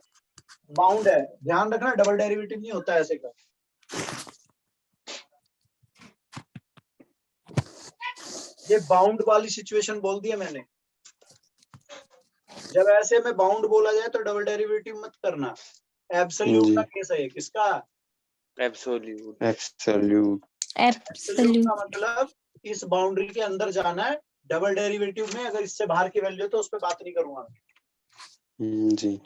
A: बाउंड है, ध्यान रखना डबल डेरिवेटिव नहीं होता ऐसे का। ये बाउंड वाली सिचुएशन बोल दिया मैंने, जब ऐसे में बाउंड बोला जाए तो डबल डेरिवेटिव मत करना। एब्सोल्यूट
E: जी.
A: का केस है ये, किसका?
C: absolute
E: Absolute.
A: Absolute
D: Absolute.
A: का मतलब इस बाउंड्री के अंदर जाना है, डबल डेरिवेटिव में अगर इससे बाहर की वैल्यू तो उस पर बात नहीं करूंगा।
E: जी.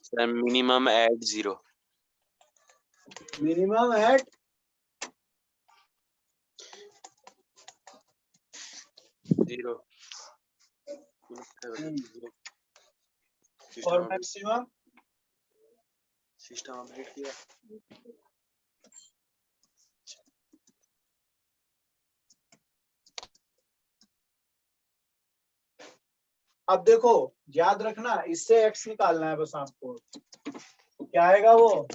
C: sir minimum at 0
A: minimum at
C: 0
A: और मैक्सिमम
C: सिस्टम अपडेट किया।
A: अब देखो याद रखना, इससे x निकालना है बस आपको। क्या आएगा वो,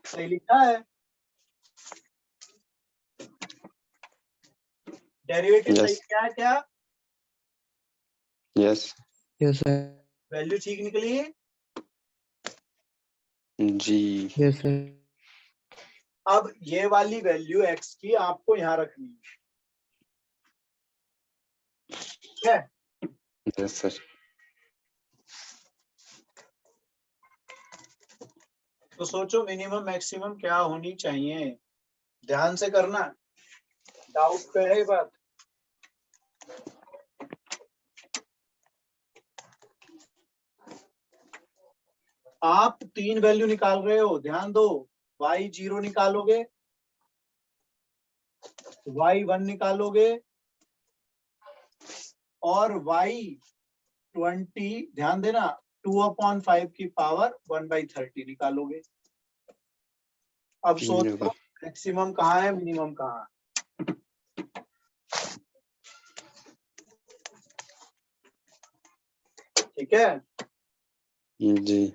A: सही लिखा है, डेरिवेटिव सही
E: Yes.
A: क्या है, क्या
E: Yes.
B: Yes sir.
A: वैल्यू ठीक निकली?
E: जी।
B: Yes sir.
A: अब ये वाली वैल्यू x की आपको यहाँ रखनी है, ठीक है?
E: Yes sir.
A: तो सोचो मिनिमम मैक्सिमम क्या होनी चाहिए, ध्यान से करना, डाउट पे है ये बात। आप 3 वैल्यू निकाल रहे हो, ध्यान दो, y0 निकालोगे, y1 निकालोगे और y20, ध्यान देना, 2/5 की पावर 1/30 निकालोगे। अब सोचो मैक्सिमम कहाँ है, मिनिमम कहाँ है? ठीक है,
E: जी।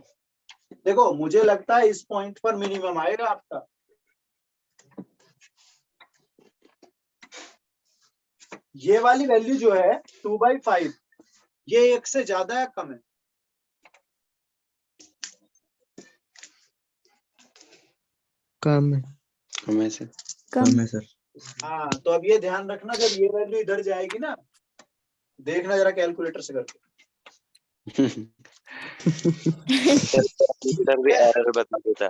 A: देखो मुझे लगता है इस पॉइंट पर मिनिमम आएगा आपका। ये वाली वैल्यू जो है 2/5, ये 1 से ज्यादा है कम है?
B: कम है।
E: हमें से
G: कम है सर।
A: हाँ, तो अब ये ध्यान रखना, जब ये वैल्यू इधर जाएगी ना, देखना जरा कैलकुलेटर से करके।
C: इधर भी एरर बता देता,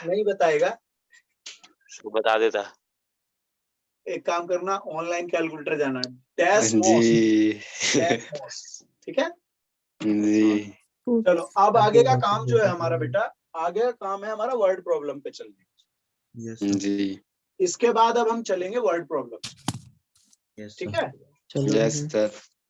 A: नहीं बताएगा,
C: तो बता देता।
A: एक काम करना, ऑनलाइन कैलकुलेटर जाना, डैश
E: जी।
A: मोस, ठीक है?
E: जी।
A: चलो अब आगे का काम जो है हमारा बेटा, आगे का काम है हमारा वर्ड प्रॉब्लम पे चलने।
G: Yes sir.
E: जी।
A: इसके बाद अब हम चलेंगे वर्ड प्रॉब्लम,
G: यस
A: ठीक
G: सर।
A: है?
B: चलो
E: यस सर।